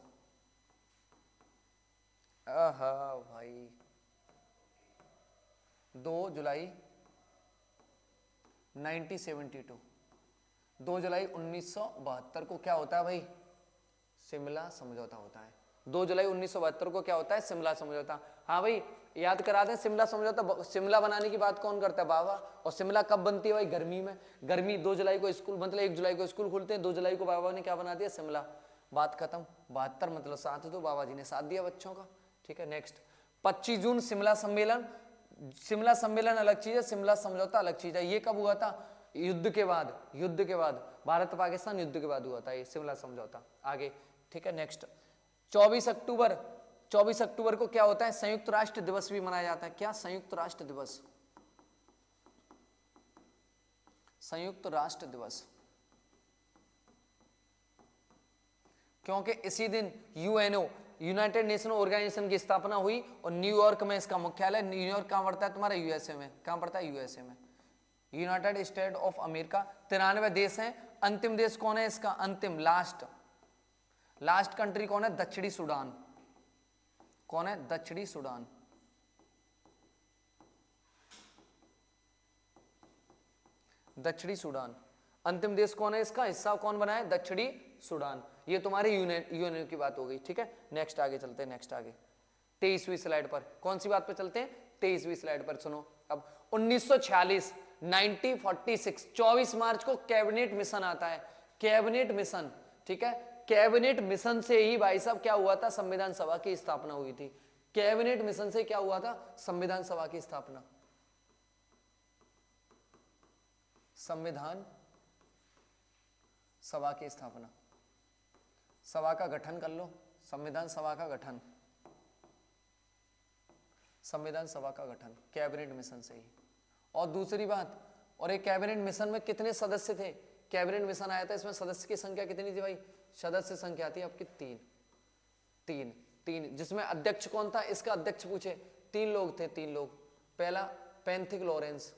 आहा भाई 2 जुलाई 1972, 2 जुलाई 1972 को क्या होता है भाई? शिमला समझौता होता है। 2 जुलाई 1972 को क्या होता है? शिमला समझौता। हाँ भाई याद करा दें, शिमला समझौता, शिमला बनाने की बात कौन करता है? बाबा। और शिमला कब बनती है भाई? गर्मी में। गर्मी 2 जुलाई को स्कूल, मतलब 1 जुलाई को स्कूल खुलते हैं, 2 जुलाई को बाबा ने क्या बना दिया? शिमला। बात खत्म। 72 मतलब साथ दो, बाबा जी ने साथ दिया बच्चों का। ठीक है, नेक्स्ट 25 जून शिमला सम्मेलन। शिमला सम्मेलन अलग चीज है, शिमला समझौता अलग चीज है। ये कब हुआ था? युद्ध के बाद, युद्ध के बाद, भारत पाकिस्तान युद्ध के बाद हुआ था ये शिमला समझौता। आगे ठीक है, नेक्स्ट 24 अक्टूबर को क्या होता है? संयुक्त राष्ट्र दिवस भी मनाया जाता है। क्या? संयुक्त राष्ट्र दिवस, संयुक्त राष्ट्र दिवस। क्योंकि इसी दिन यूएनओ, यूनाइटेड नेशन ऑर्गेनाइजेशन की स्थापना हुई, और न्यूयॉर्क में इसका मुख्यालय। न्यूयॉर्क कहां पड़ता है तुम्हारा? यूएसए में। कहां पड़ता है? यूएसए में, यूनाइटेड स्टेट ऑफ अमेरिका। 93 देश हैं। अंतिम देश कौन है इसका? अंतिम, लास्ट कंट्री कौन है? दक्षिणी सूडान। कौन है? दक्षिणी सूडान। दक्षिणी सूडान अंतिम देश कौन है? इसका हिस्सा कौन बना है? दक्षिणी सूडान। ये तुम्हारे यूएनओ की बात हो गई। ठीक है, नेक्स्ट आगे चलते हैं। नेक्स्ट आगे 23वीं स्लाइड पर। कौन सी बात पे चलते हैं? 23वीं स्लाइड पर सुनो। अब 1946 1946 24 मार्च को कैबिनेट मिशन आता है। कैबिनेट मिशन, ठीक है, कैबिनेट मिशन से ही भाई साहब क्या हुआ था, संविधान सभा की स्थापना हुई थी। कैबिनेट मिशन से क्या हुआ था, संविधान सभा की स्थापना, संविधान सभा की स्थापना। सभा का गठन कर लो, संविधान सभा का गठन, संविधान सभा का गठन कैबिनेट मिशन से ही। और दूसरी बात, और एक कैबिनेट मिशन में कितने सदस्य थे, कैबिनेट मिशन आया था इसमें सदस्य की संख्या कितनी थी भाई, सदस्य संख्या थी आपकी तीन, जिसमें अध्यक्ष कौन था, इसका अध्यक्ष पूछे, 3 लोग थे, 3 लोग। पहला Pethick Lawrence,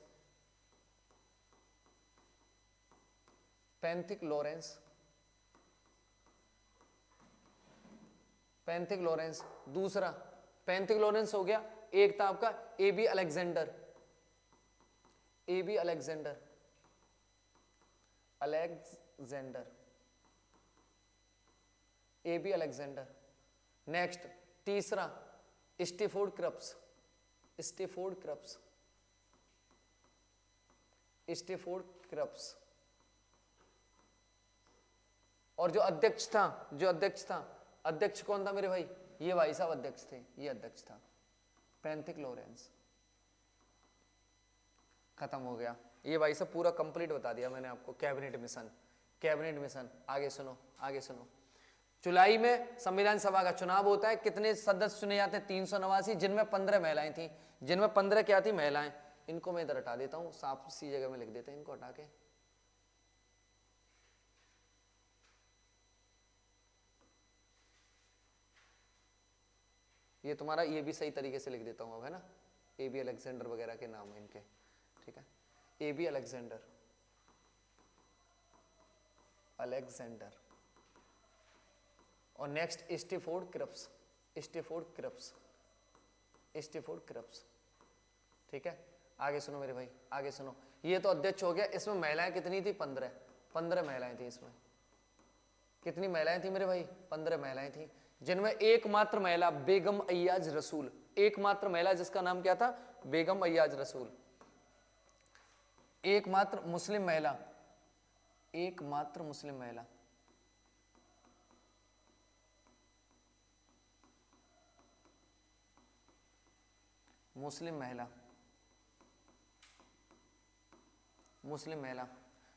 Pethick Lawrence, Pethick Lawrence. दूसरा पैंथिक लॉरेंस हो गया, एक था आपका A B Alexander, A B Alexander, Alexander, A B Alexander. Next तीसरा Stafford Cripps, Stafford Cripps, Stafford Cripps. और जो अध्यक्ष था, अध्यक्ष कौन था मेरे भाई, ये भाई साहब अध्यक्ष थे, ये अध्यक्ष था पैंथिक लॉरेंस। खत्म हो गया ये भाई साहब, पूरा कंप्लीट बता दिया मैंने आपको कैबिनेट मिशन, कैबिनेट मिशन। आगे सुनो, आगे सुनो। जुलाई में संविधान सभा का चुनाव होता है, कितने सदस्य चुने जाते हैं, 389, जिनमें 15 महिलाएं थी, जिनमें 15 क्या थी, महिलाएं। इनको मैं इधर हटा देता हूं, साफ सी जगह में लिख देते हैं इनको हटा के। ये तुम्हारा ये भी सही तरीके से लिख देता हूं अब, है ना, एबी अलेक्जेंडर वगैरह के नाम है इनके, ठीक है, एबी अलेक्जेंडर, अलेक्जेंडर। और next स्टीफोर्ड Cripps, Stafford Cripps, Stafford crops, ठीक है। आगे सुनो मेरे भाई, आगे सुनो। ये तो अध्यक्ष हो गया, इसमें महिलाएं कितनी थी, 15 महिलाएं थी इसमें। कितनी महिलाएं थी मेरे भाई, 15 महिलाएं थी, जिनमें एकमात्र महिला बेगम अय्याज रसूल, एकमात्र महिला जिसका नाम क्या था, बेगम अय्याज रसूल, एकमात्र मुस्लिम महिला, एकमात्र मुस्लिम महिला। मुस्लिम महिला, मुस्लिम महिला,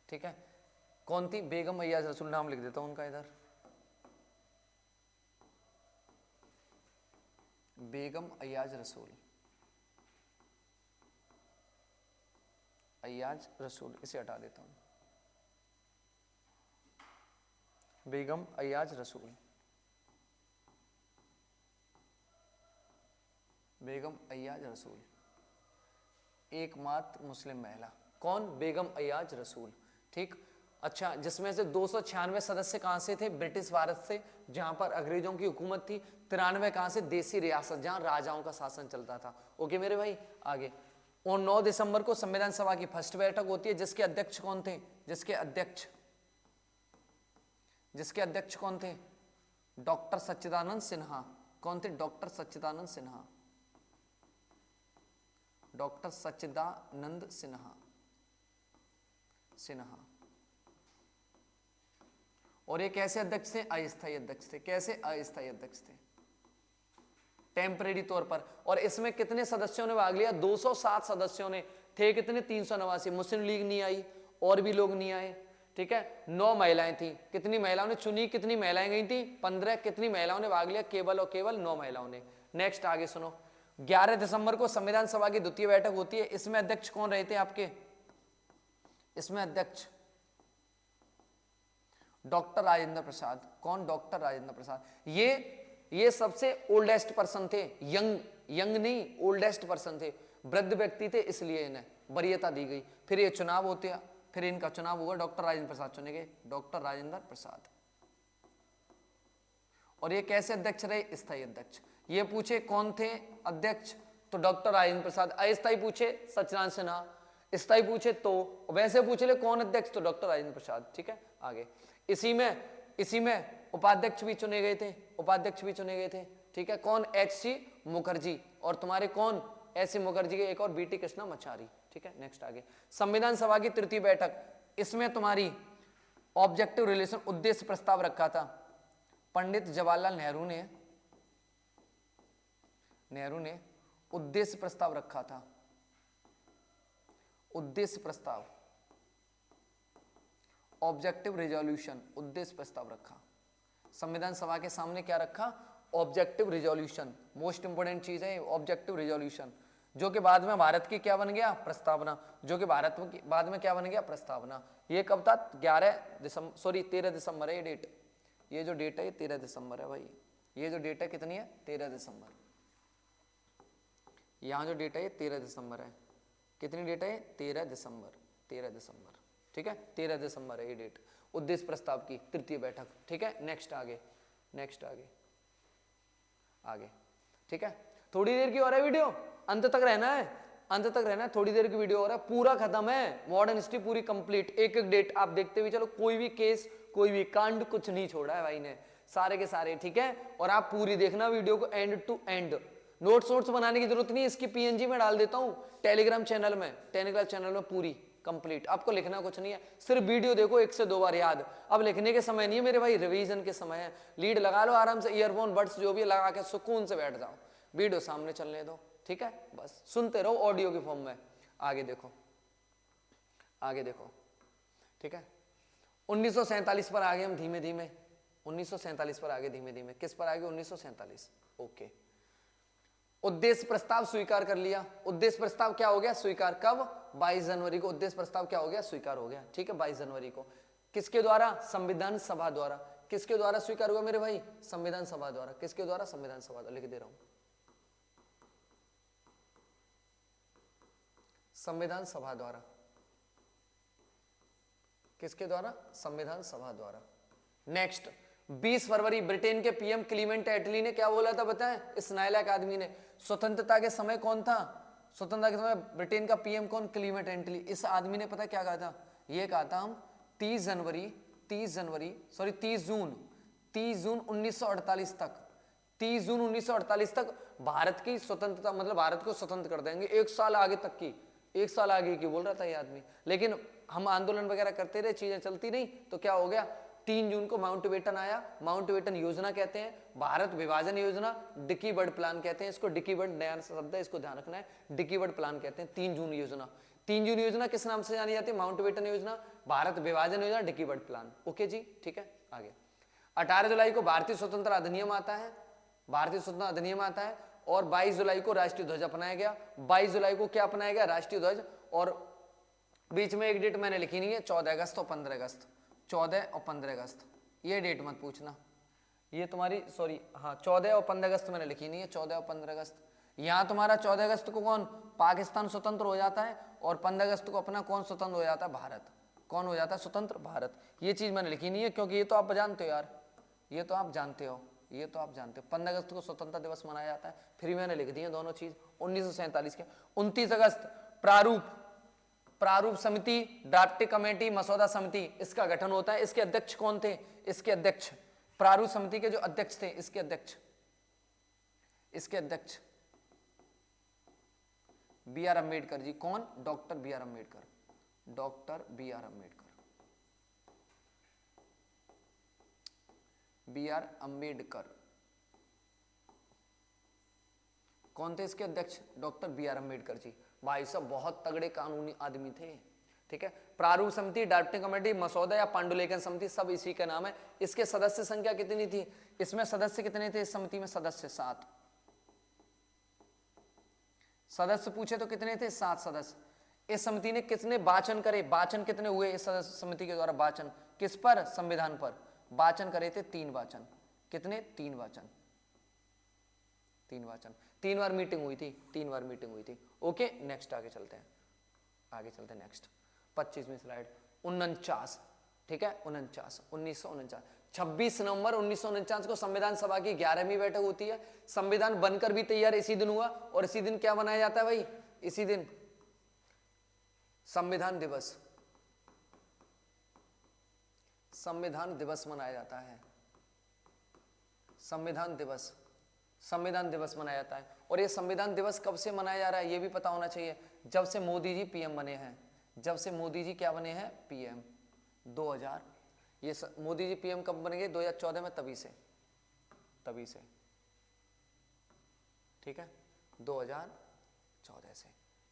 ठीक है। कौन थी, बेगम अय्याज रसूल, नाम लिख देता हूं उनका इधर, बेगम अय्याज रसूल, अय्याज रसूल, इसे हटा देता हूं, बेगम अय्याज रसूल, बेगम अय्याज रसूल, एकमात्र मुस्लिम महिला। कौन, बेगम अय्याज रसूल, ठीक। अच्छा, जिसमें से 296 सदस्य कहां से थे, ब्रिटिश भारत से, जहां पर अंग्रेजों की हुकूमत थी। 93 कहां से, देसी रियासत, जहां राजाओं का शासन चलता था। ओके मेरे भाई, आगे। और 9 दिसंबर को संविधान सभा की फर्स्ट बैठक होती है, जिसके अध्यक्ष कौन थे, जिसके अध्यक्ष कौन थे, डॉक्टर सच्चिदानंद सिन्हा। कौन थे, डॉक्टर सच्चिदानंद सिन्हा, डॉक्टर सच्चिदानंद सिन्हा, सिन्हा। और ये कैसे अध्यक्ष थे, अस्थायी अध्यक्ष थे। कैसे, अस्थायी अध्यक्ष थे, टेम्परेरी तौर पर। और इसमें कितने सदस्यों ने भाग लिया, 207 सदस्यों ने, थे कितने, 389। मुस्लिम लीग नहीं आई, और भी लोग नहीं आए, ठीक है। 9 महिलाएं थी, कितनी महिलाओं ने चुनी, कितनी महिलाएं गई थी, 15। कितनी महिलाओं ने भाग लिया, केवल और केवल 9 महिलाओं ने। नेक्स्ट आगे सुनो। 11 दिसंबर को संविधान सभा की द्वितीय बैठक होती है, इसमें अध्यक्ष कौन रहे थे आपके, इसमें अध्यक्ष डॉक्टर राजेंद्र प्रसाद। कौन, डॉक्टर राजेंद्र प्रसाद। ये सबसे ओल्डेस्ट पर्सन थे, यंग नहीं, ओल्डेस्ट पर्सन थे, वृद्ध व्यक्ति थे, इसलिए इन्हें वरीयता दी गई। फिर ये चुनाव होते हैं, फिर इनका चुनाव हुआ, डॉक्टर राजेंद्र प्रसाद चुने गए, डॉक्टर राजेंद्र प्रसाद। और ये कैसे अध्यक्ष रहे, स्थायी अध्यक्ष। ये पूछे कौन थे अध्यक्ष, तो डॉक्टर राजेंद्र प्रसाद। अस्थायी पूछे सच्चिदानंद सिन्हा, स्थायी पूछे तो, वैसे पूछ ले कौन अध्यक्ष, तो डॉक्टर राजेंद्र प्रसाद, ठीक है। आगे इसी में उपाध्यक्ष भी चुने गए थे, उपाध्यक्ष भी चुने गए थे, ठीक है। कौन, एच.सी. मुखर्जी। और तुम्हारे कौन, एस.सी. मुखर्जी के एक और बी.टी. कृष्णमाचारी, ठीक है। नेक्स्ट आगे संविधान सभा की तृतीय बैठक, इसमें तुम्हारी ऑब्जेक्टिव रिलेशन, उद्देश्य प्रस्ताव रखा था, पंडित जवाहरलाल नेहरू ने उद्देश्य प्रस्ताव रखा था, उद्देश्य प्रस्ताव, ऑब्जेक्टिव रेजोल्यूशन, उद्देश्य प्रस्ताव रखा। संविधान सभा के सामने क्या रखा? ऑब्जेक्टिव रेजोल्यूशन, मोस्ट इंपोर्टेंट चीज है ऑब्जेक्टिव रेजोल्यूशन, जो कि बाद में भारत की क्या बन गया? प्रस्तावना, जो कि भारत की बाद में क्या बन गया? प्रस्तावना। ये कब था? 13 दिसंबर है ये डेट, ये जो डेट है ये 13 दिसंबर है भाई, ये जो डेट है कितनी है? 13 दिसंबर। यहाँ जो डेट है ये 13 दिसंबर है। कितनी डेट है? 13 दिसंबर, 13 दिसंबर, ठीक है, 13 दिसंबर है ये डेट, उद्देश्य प्रस्ताव की तृतीय बैठक, ठीक है। नेक्स्ट आगे, नेक्स्ट आगे, आगे, ठीक है। थोड़ी देर की और है वीडियो, अंत तक रहना है, अंत तक रहना है, थोड़ी देर की वीडियो और है, पूरा खत्म है, मॉडर्न हिस्ट्री पूरी कंप्लीट, एक एक डेट आप देखते हुए चलो, कोई भी केस, कोई भी कांड कुछ नहीं छोड़ा है भाई ने, सारे के सारे, ठीक है। और आप पूरी देखना वीडियो को एंड टू एंड, नोट्स बनाने की जरूरत नहीं, इसकी पीएनजी में डाल देता हूं टेलीग्राम चैनल में, टेलीग्राम चैनल में पूरी कंप्लीट, आपको लिखना कुछ नहीं है, सिर्फ वीडियो देखो 1 से 2 बार याद। अब लिखने के समय नहीं है मेरे भाई, रिवीजन के समय है। लीड लगा लो आराम से, ईयरफोन बड्स जो भी लगा के सुकून से बैठ जाओ, वीडियो सामने चलने दो, ठीक है, बस सुनते रहो ऑडियो की फॉर्म में। आगे देखो, आगे देखो, ठीक है। 1947 पर आगे हम धीमे धीमे, 1947 पर आगे धीमे धीमे, किस पर आगे? 1947, ओके। उद्देश्य प्रस्ताव स्वीकार कर लिया, उद्देश्य प्रस्ताव क्या हो गया? स्वीकार, कब? 22 जनवरी को उद्देश्य प्रस्ताव क्या हो गया? स्वीकार हो गया, ठीक है, 22 जनवरी को। किसके द्वारा? संविधान सभा द्वारा। किसके द्वारा स्वीकार हुआ मेरे भाई? संविधान सभा द्वारा। किसके द्वारा? संविधान सभा द्वारा, लिख दे रहा हूं, संविधान सभा द्वारा। किसके द्वारा? संविधान सभा द्वारा। नेक्स्ट, 20 फरवरी ब्रिटेन के पीएम क्लीमेंट एटली ने क्या बोला था बताएं? इस नालायक आदमी ने, स्वतंत्रता के समय कौन था? स्वतंत्रता के समय ब्रिटेन का पीएम कौन? क्लीमेंट एटली। इस आदमी ने पता क्या कहा था? ये कहा था हम 30 जून 1948 तक, 30 जून 1948 तक भारत की स्वतंत्रता, मतलब भारत को स्वतंत्र कर देंगे, 1 साल आगे तक की, 1 साल आगे की बोल रहा था ये आदमी। लेकिन हम आंदोलन वगैरह करते रहे, चीजें चलती नहीं, तो क्या हो गया? 3 जून को माउंटबेटन आया, माउंटबेटन योजना कहते हैं, भारत विभाजन योजना, डिकी बर्ड प्लान कहते हैं इसको, डिकी बर्ड नया शब्द है, इसको ध्यान रखना है, डिकी बर्ड प्लान कहते हैं 3 जून योजना। 3 जून योजना किस नाम से जानी जाती है? माउंटबेटन योजना, भारत विभाजन योजना, डिकी बर्ड प्लान, ओके जी, ठीक है। आगे 18 जुलाई को भारतीय स्वतंत्रता अधिनियम आता है, भारतीय स्वतंत्रता अधिनियम आता है, और 22 जुलाई को राष्ट्रीय ध्वज अपनाया गया। 22 जुलाई को क्या अपनाया गया? राष्ट्रीय ध्वज। और बीच में एक डेट मैंने लिखी नहीं है, 14 अगस्त और 15 अगस्त, 14 और 15 अगस्त, ये डेट मत पूछना, ये तुम्हारी सॉरी, हाँ 14 और 15 अगस्त मैंने लिखी नहीं है, 14 और 15 अगस्त। यहाँ तुम्हारा 14 अगस्त को कौन? पाकिस्तान स्वतंत्र हो जाता है, और 15 अगस्त को अपना कौन स्वतंत्र हो जाता है? भारत। कौन हो जाता है स्वतंत्र? भारत। ये चीज मैंने लिखी नहीं है, क्योंकि ये तो आप जानते हो यार, ये तो आप जानते हो, ये तो आप जानते हो। 15 अगस्त को स्वतंत्रता दिवस मनाया जाता है, फिर मैंने लिख दी है दोनों चीज। 1947 के 29 अगस्त प्रारूप समिति, ड्राफ्टिंग कमेटी, मसौदा समिति, इसका गठन होता है। इसके अध्यक्ष कौन थे? इसके अध्यक्ष, प्रारूप समिति के जो अध्यक्ष थे, इसके अध्यक्ष बी आर अम्बेडकर जी। कौन? Doctor B R Ambedkar, doctor B R Ambedkar, B R Ambedkar. कौन थे इसके अध्यक्ष? Doctor B R Ambedkar ji. भाई साहब बहुत तगड़े कानूनी आदमी थे, ठीक है। प्रारूप समिति, ड्राफ्टिंग कमेटी, मसौदा या पांडुलेखन समिति, सब इसी का नाम है। इसके सदस्य संख्या कितनी थी? इसमें सदस्य कितने थे? इस समिति में सदस्य 7 सदस्य पूछे तो कितने थे? 7 सदस्य। इस समिति ने कितने वाचन करे? वाचन कितने हुए इस समिति के द्वारा? वाचन किस पर? संविधान पर। वाचन करे थे 3 वाचन। कितने? 3 वाचन, 3 वाचन। 3 बार मीटिंग हुई थी, 3 बार मीटिंग हुई थी। ओके, नेक्स्ट आगे चलते हैं, आगे चलते हैं। नेक्स्ट 25वीं स्लाइड, 49, ठीक है, 1949, 26 नवंबर 1949 को संविधान सभा की 11वीं बैठक होती है। संविधान बनकर भी तैयार इसी दिन हुआ, और इसी दिन क्या मनाया जाता है भाई? इसी दिन संविधान दिवस, संविधान दिवस मनाया जाता है। संविधान दिवस, संविधान दिवस मनाया जाता है। और ये संविधान दिवस कब से मनाया जा रहा है ये भी पता होना चाहिए। जब से मोदी जी पीएम बने हैं, जब से मोदी जी क्या बने हैं? पीएम। 2000, ये मोदी जी पीएम कब बन गए? 2014 में, तभी से तभी से, ठीक है, 2014 से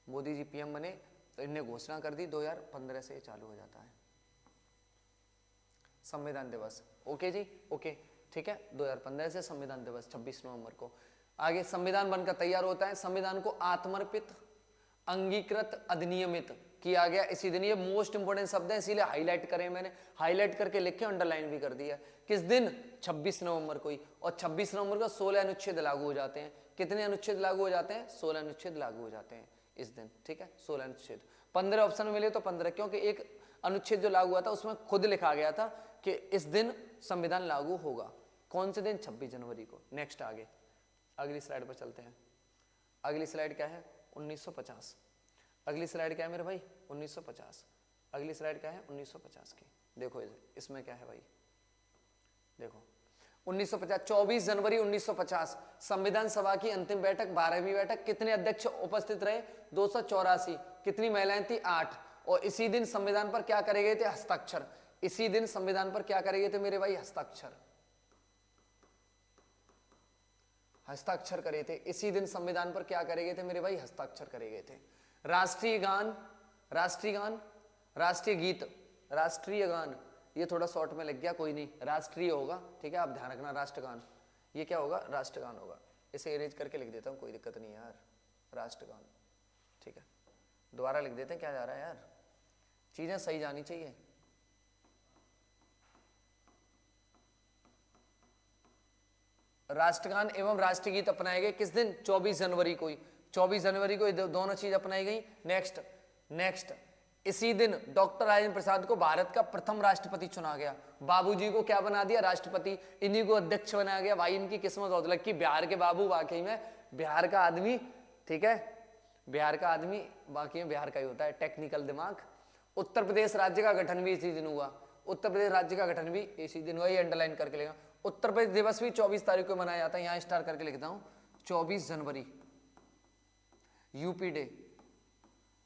मोदी जी पीएम बने तो इनने घोषणा कर दी 2015 से चालू हो जाता है संविधान दिवस। ओके जी, ओके, ठीक है, 2015 से संविधान दिवस 26 नवंबर को। आगे संविधान बनकर तैयार होता है, संविधान को आत्मर्पित, अंगीकृत, अधिनियमित किया गया इसी दिन। ये मोस्ट इंपोर्टेंट शब्द है, इसीलिए हाईलाइट करें, मैंने हाईलाइट करके लिखे, अंडरलाइन भी कर दिया। किस दिन? 26 नवंबर को ही। और 26 नवंबर को 16 अनुच्छेद लागू हो जाते हैं। कितने अनुच्छेद लागू हो जाते हैं? 16 अनुच्छेद लागू हो जाते हैं इस दिन, ठीक है, 16 अनुच्छेद। 15 ऑप्शन मिले तो 15, क्योंकि एक अनुच्छेद जो लागू हुआ था उसमें खुद लिखा गया था कि इस दिन संविधान लागू होगा। कौन से दिन? 26 जनवरी को। नेक्स्ट आगे अगली स्लाइड पर चलते हैं। अगली स्लाइड क्या है? 1950। अगली स्लाइड क्या है मेरे भाई? 1950। अगली स्लाइड क्या है? 1950 की। देखो इसमें क्या है भाई, देखो 1950, 24 जनवरी 1950 संविधान सभा की अंतिम बैठक, 12वीं बैठक। कितने अध्यक्ष उपस्थित रहे? 284। कितनी महिलाएं थी? 8। और इसी दिन संविधान पर क्या करे गए थे? हस्ताक्षर। इसी दिन संविधान पर क्या करे गए थे मेरे भाई? हस्ताक्षर, हस्ताक्षर करे थे। इसी दिन संविधान पर क्या करे गए थे मेरे भाई? हस्ताक्षर करे गए थे। राष्ट्रीय गान, राष्ट्रीय गान, राष्ट्रीय गीत, राष्ट्रीय गान, ये थोड़ा शॉर्ट में लग गया, कोई नहीं, राष्ट्रीय होगा, ठीक है, आप ध्यान रखना। राष्ट्रगान, ये क्या होगा? राष्ट्रगान होगा। इसे इरेज करके लिख देता हूं, कोई दिक्कत नहीं यार, राष्ट्रगान, ठीक है। दोबारा लिख देते हैं, क्या जा रहा है यार, चीजें सही जानी चाहिए। राष्ट्रगान एवं राष्ट्रीय गीत अपनाए गए किस दिन? 24 जनवरी को ही। 24 जनवरी को दोनों चीज अपनाई गई। नेक्स्ट, नेक्स्ट, इसी दिन डॉक्टर राजेंद्र प्रसाद को भारत का प्रथम राष्ट्रपति चुना गया। बाबूजी को क्या बना दिया? राष्ट्रपति। इन्हीं को अध्यक्ष बनाया गया। भाई इनकी किस्मत बहुत लकी, बिहार के बाबू, वाकई में बिहार का आदमी, ठीक है, बिहार का आदमी बाकी में बिहार का ही होता है, टेक्निकल दिमाग। उत्तर प्रदेश राज्य का गठन भी इसी दिन हुआ। उत्तर प्रदेश राज्य का गठन भी इसी दिन हुआ, ये अंडरलाइन करके लेगा। उत्तर प्रदेश दिवस भी 24 तारीख को मनाया जाता है, यहां स्टार करके लिखता हूं, 24 जनवरी UP day,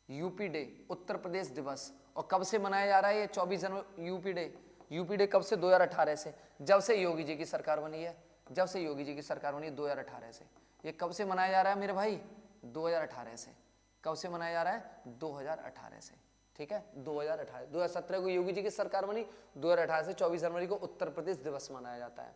UP day, Uttar Pradesh दिवस। और कब से मनाया जा रहा है ये 24 जनवरी यूपी डे? यूपी डे कब से? 2018 से, जब से योगी जी की सरकार बनी है, जब से योगी जी की सरकार बनी है 2018 से। ये कब से मनाया जा रहा है मेरे भाई? 2018 से। कब से मनाया जा रहा है? 2018 से, ठीक है, 2018। 2017 को योगी जी की सरकार बनी, 2018 से 24 जनवरी को उत्तर प्रदेश दिवस मनाया जाता है।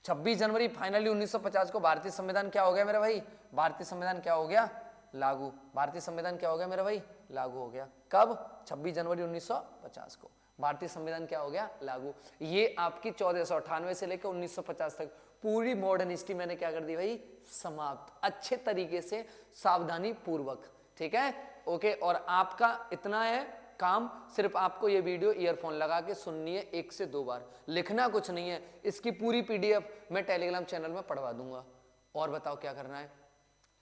26 जनवरी फाइनली 1950 को भारतीय संविधान क्या हो गया मेरे भाई? भारतीय संविधान क्या हो गया? लागू। भारतीय संविधान क्या हो गया मेरे भाई? लागू हो गया। कब? 26 जनवरी 1950 को भारतीय संविधान क्या हो गया? लागू। ये आपकी 1498 से लेकर 1950 तक पूरी मॉडर्न हिस्ट्री मैंने क्या कर दी भाई? समाप्त, अच्छे तरीके से, सावधानी पूर्वक, ठीक है, ओके। और आपका इतना है काम, सिर्फ आपको ये वीडियो ईयरफोन लगा के सुननी है 1 से 2 बार, लिखना कुछ नहीं है। इसकी पूरी पीडीएफ मैं टेलीग्राम चैनल में पढ़वा दूंगा। और बताओ क्या करना है?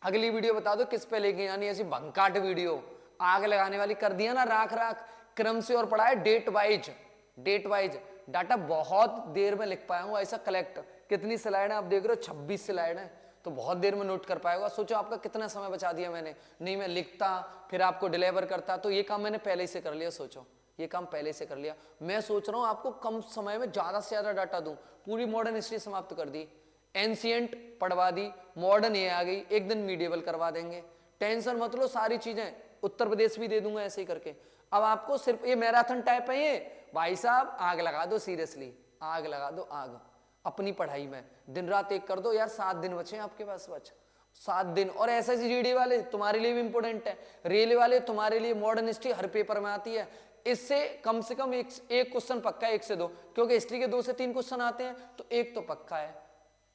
अगली वीडियो बता दो किस पे लेके आनी, ऐसी भंकाट वीडियो आग लगाने वाली कर दिया ना, राख राख क्रम से। और पढ़ा है date wise, date wise data बहुत देर में लिख पाया हूं ऐसा कलेक्ट। कितनी स्लाइड है आप देख रहे हो? 26 स्लाइड है, तो बहुत देर में नोट कर पाएगा। सोचो आपका कितना समय बचा दिया मैंने। नहीं मैं लिखता फिर आपको डिलीवर करता, तो ये काम मैंने पहले ही से कर लिया। सोचो ये काम पहले से कर लिया। मैं सोच रहा हूं आपको कम समय में ज्यादा से ज्यादा डाटा दूं। पूरी मॉडर्न हिस्ट्री समाप्त कर दी, एंशिएंट पढ़वा दी, मॉडर्न ये आ गई, एक दिन मीडिएवल करवा देंगे। टेंशन मत लो, सारी चीजें उत्तर प्रदेश भी दे दूंगा ऐसे ही करके। अब आपको सिर्फ ये मैराथन टाइप है ये भाई साहब, आग लगा दो, सीरियसली आग लगा दो, आग अपनी पढ़ाई में दिन रात एक कर दो यार। 7 दिन बचे आपके पास, बच 7 दिन। और एसएससी जीडी वाले तुम्हारे लिए भी इंपोर्टेंट है, रेलवे वाले तुम्हारे लिए, मॉडर्न हिस्ट्री हर पेपर में आती है। इससे कम से कम एक क्वेश्चन पक्का है, 1 से 2, क्योंकि हिस्ट्री के 2 से 3 क्वेश्चन आते हैं, तो एक तो पक्का है,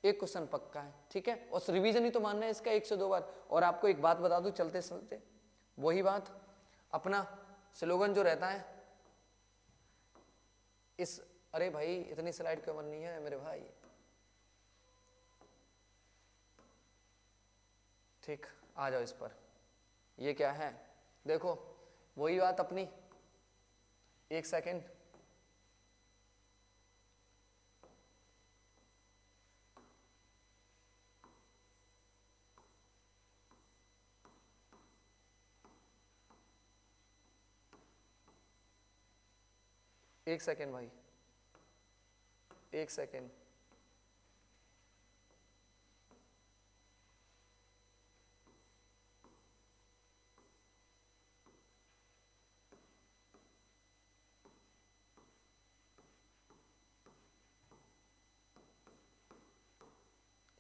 एक क्वेश्चन पक्का है, ठीक है। और रिवीजन ही तो मानना है इसका 1 से 2 बार। और आपको एक बात बता दूं चलते चलते, वही बात, अपना स्लोगन जो रहता है इस, अरे भाई इतनी स्लाइड क्यों बननी है मेरे भाई, ठीक, आ जाओ इस पर। ये क्या है देखो, वही बात अपनी, 1 सेकेंड, एक सेकेंड भाई, 1 सेकेंड,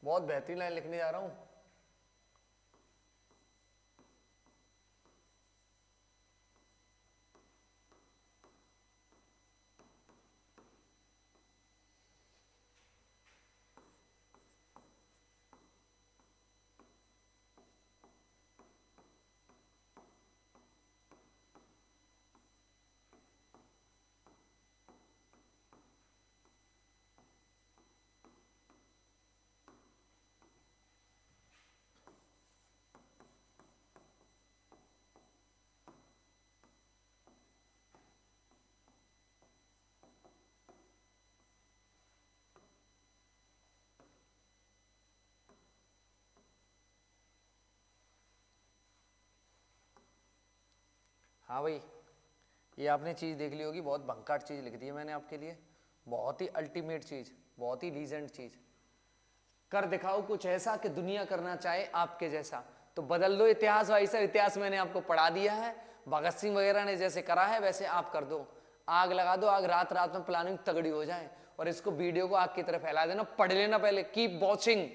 बहुत बेहतरीन लाइन लिखने जा रहा हूं। हाँ भाई, ये आपने चीज़ देख ली होगी, बहुत भंकाट चीज़ लिख दी है मैंने आपके लिए, बहुत ही अल्टीमेट चीज़, बहुत ही लीजेंड चीज़। कर दिखाओ कुछ ऐसा कि दुनिया करना चाहे आपके जैसा। तो बदल दो इतिहास भाई साहब, इतिहास मैंने आपको पढ़ा दिया है। भगत सिंह वगैरह ने जैसे करा है वैसे आप कर दो। आग लगा दो, आग रात रात में प्लानिंग तगड़ी हो जाए, और इसको वीडियो को आग की तरफ फैला देना, पढ़ लेना पहले, कीप वॉचिंग,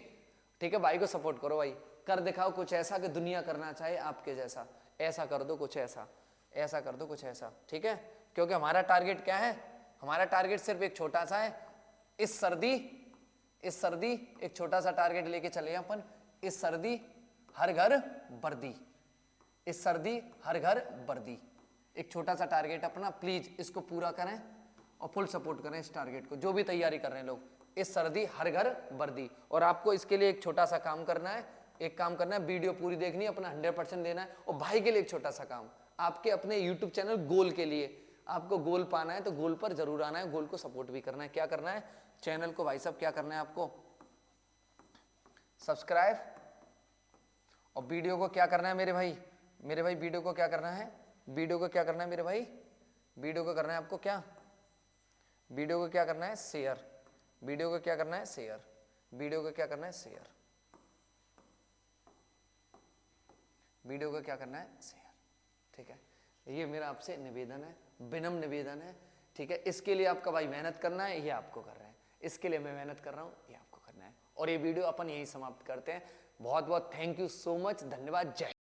ठीक है। भाई को सपोर्ट करो भाई। कर दिखाओ कुछ ऐसा कि दुनिया करना चाहे आपके जैसा। ऐसा कर दो कुछ ऐसा, ऐसा कर दो कुछ ऐसा, ठीक है। क्योंकि हमारा टारगेट क्या है, हमारा टारगेट सिर्फ एक छोटा सा है। इस सर्दी एक छोटा सा टारगेट लेके चले अपन। इस सर्दी हर घर वर्दी, इस सर्दी हर घर वर्दी, एक छोटा सा टारगेट अपना, प्लीज इसको पूरा करें और फुल सपोर्ट करें इस टारगेट को, जो भी तैयारी कर रहे हैं लोग। इस सर्दी हर घर वर्दी। और आपको इसके लिए एक छोटा सा काम करना है, एक काम करना है, वीडियो पूरी देखनी है, अपना 100% देना है। और भाई के लिए एक छोटा सा काम, आपके अपने YouTube चैनल गोल के लिए, आपको गोल पाना है तो गोल पर जरूर आना है, गोल को सपोर्ट भी करना है। क्या करना है, चैनल को भाई साहब क्या करना है आपको, सब्सक्राइब, और वीडियो को क्या करना है मेरे भाई, वीडियो को क्या करना है, वीडियो को क्या करना है मेरे भाई, वीडियो को करना है आपको क्या, वीडियो को क्या करना है, शेयर, वीडियो को क्या करना है, शेयर, वीडियो को क्या करना है, शेयर, वीडियो को क्या करना है, शेयर, ठीक है। ये मेरा आपसे निवेदन है, विनम्र निवेदन है, ठीक है। इसके लिए आपका भाई मेहनत करना है, ये आपको कर रहे हैं, इसके लिए मैं मेहनत कर रहा हूँ, ये आपको करना है। और ये वीडियो अपन यही समाप्त करते हैं। बहुत बहुत थैंक यू सो मच, धन्यवाद, जय।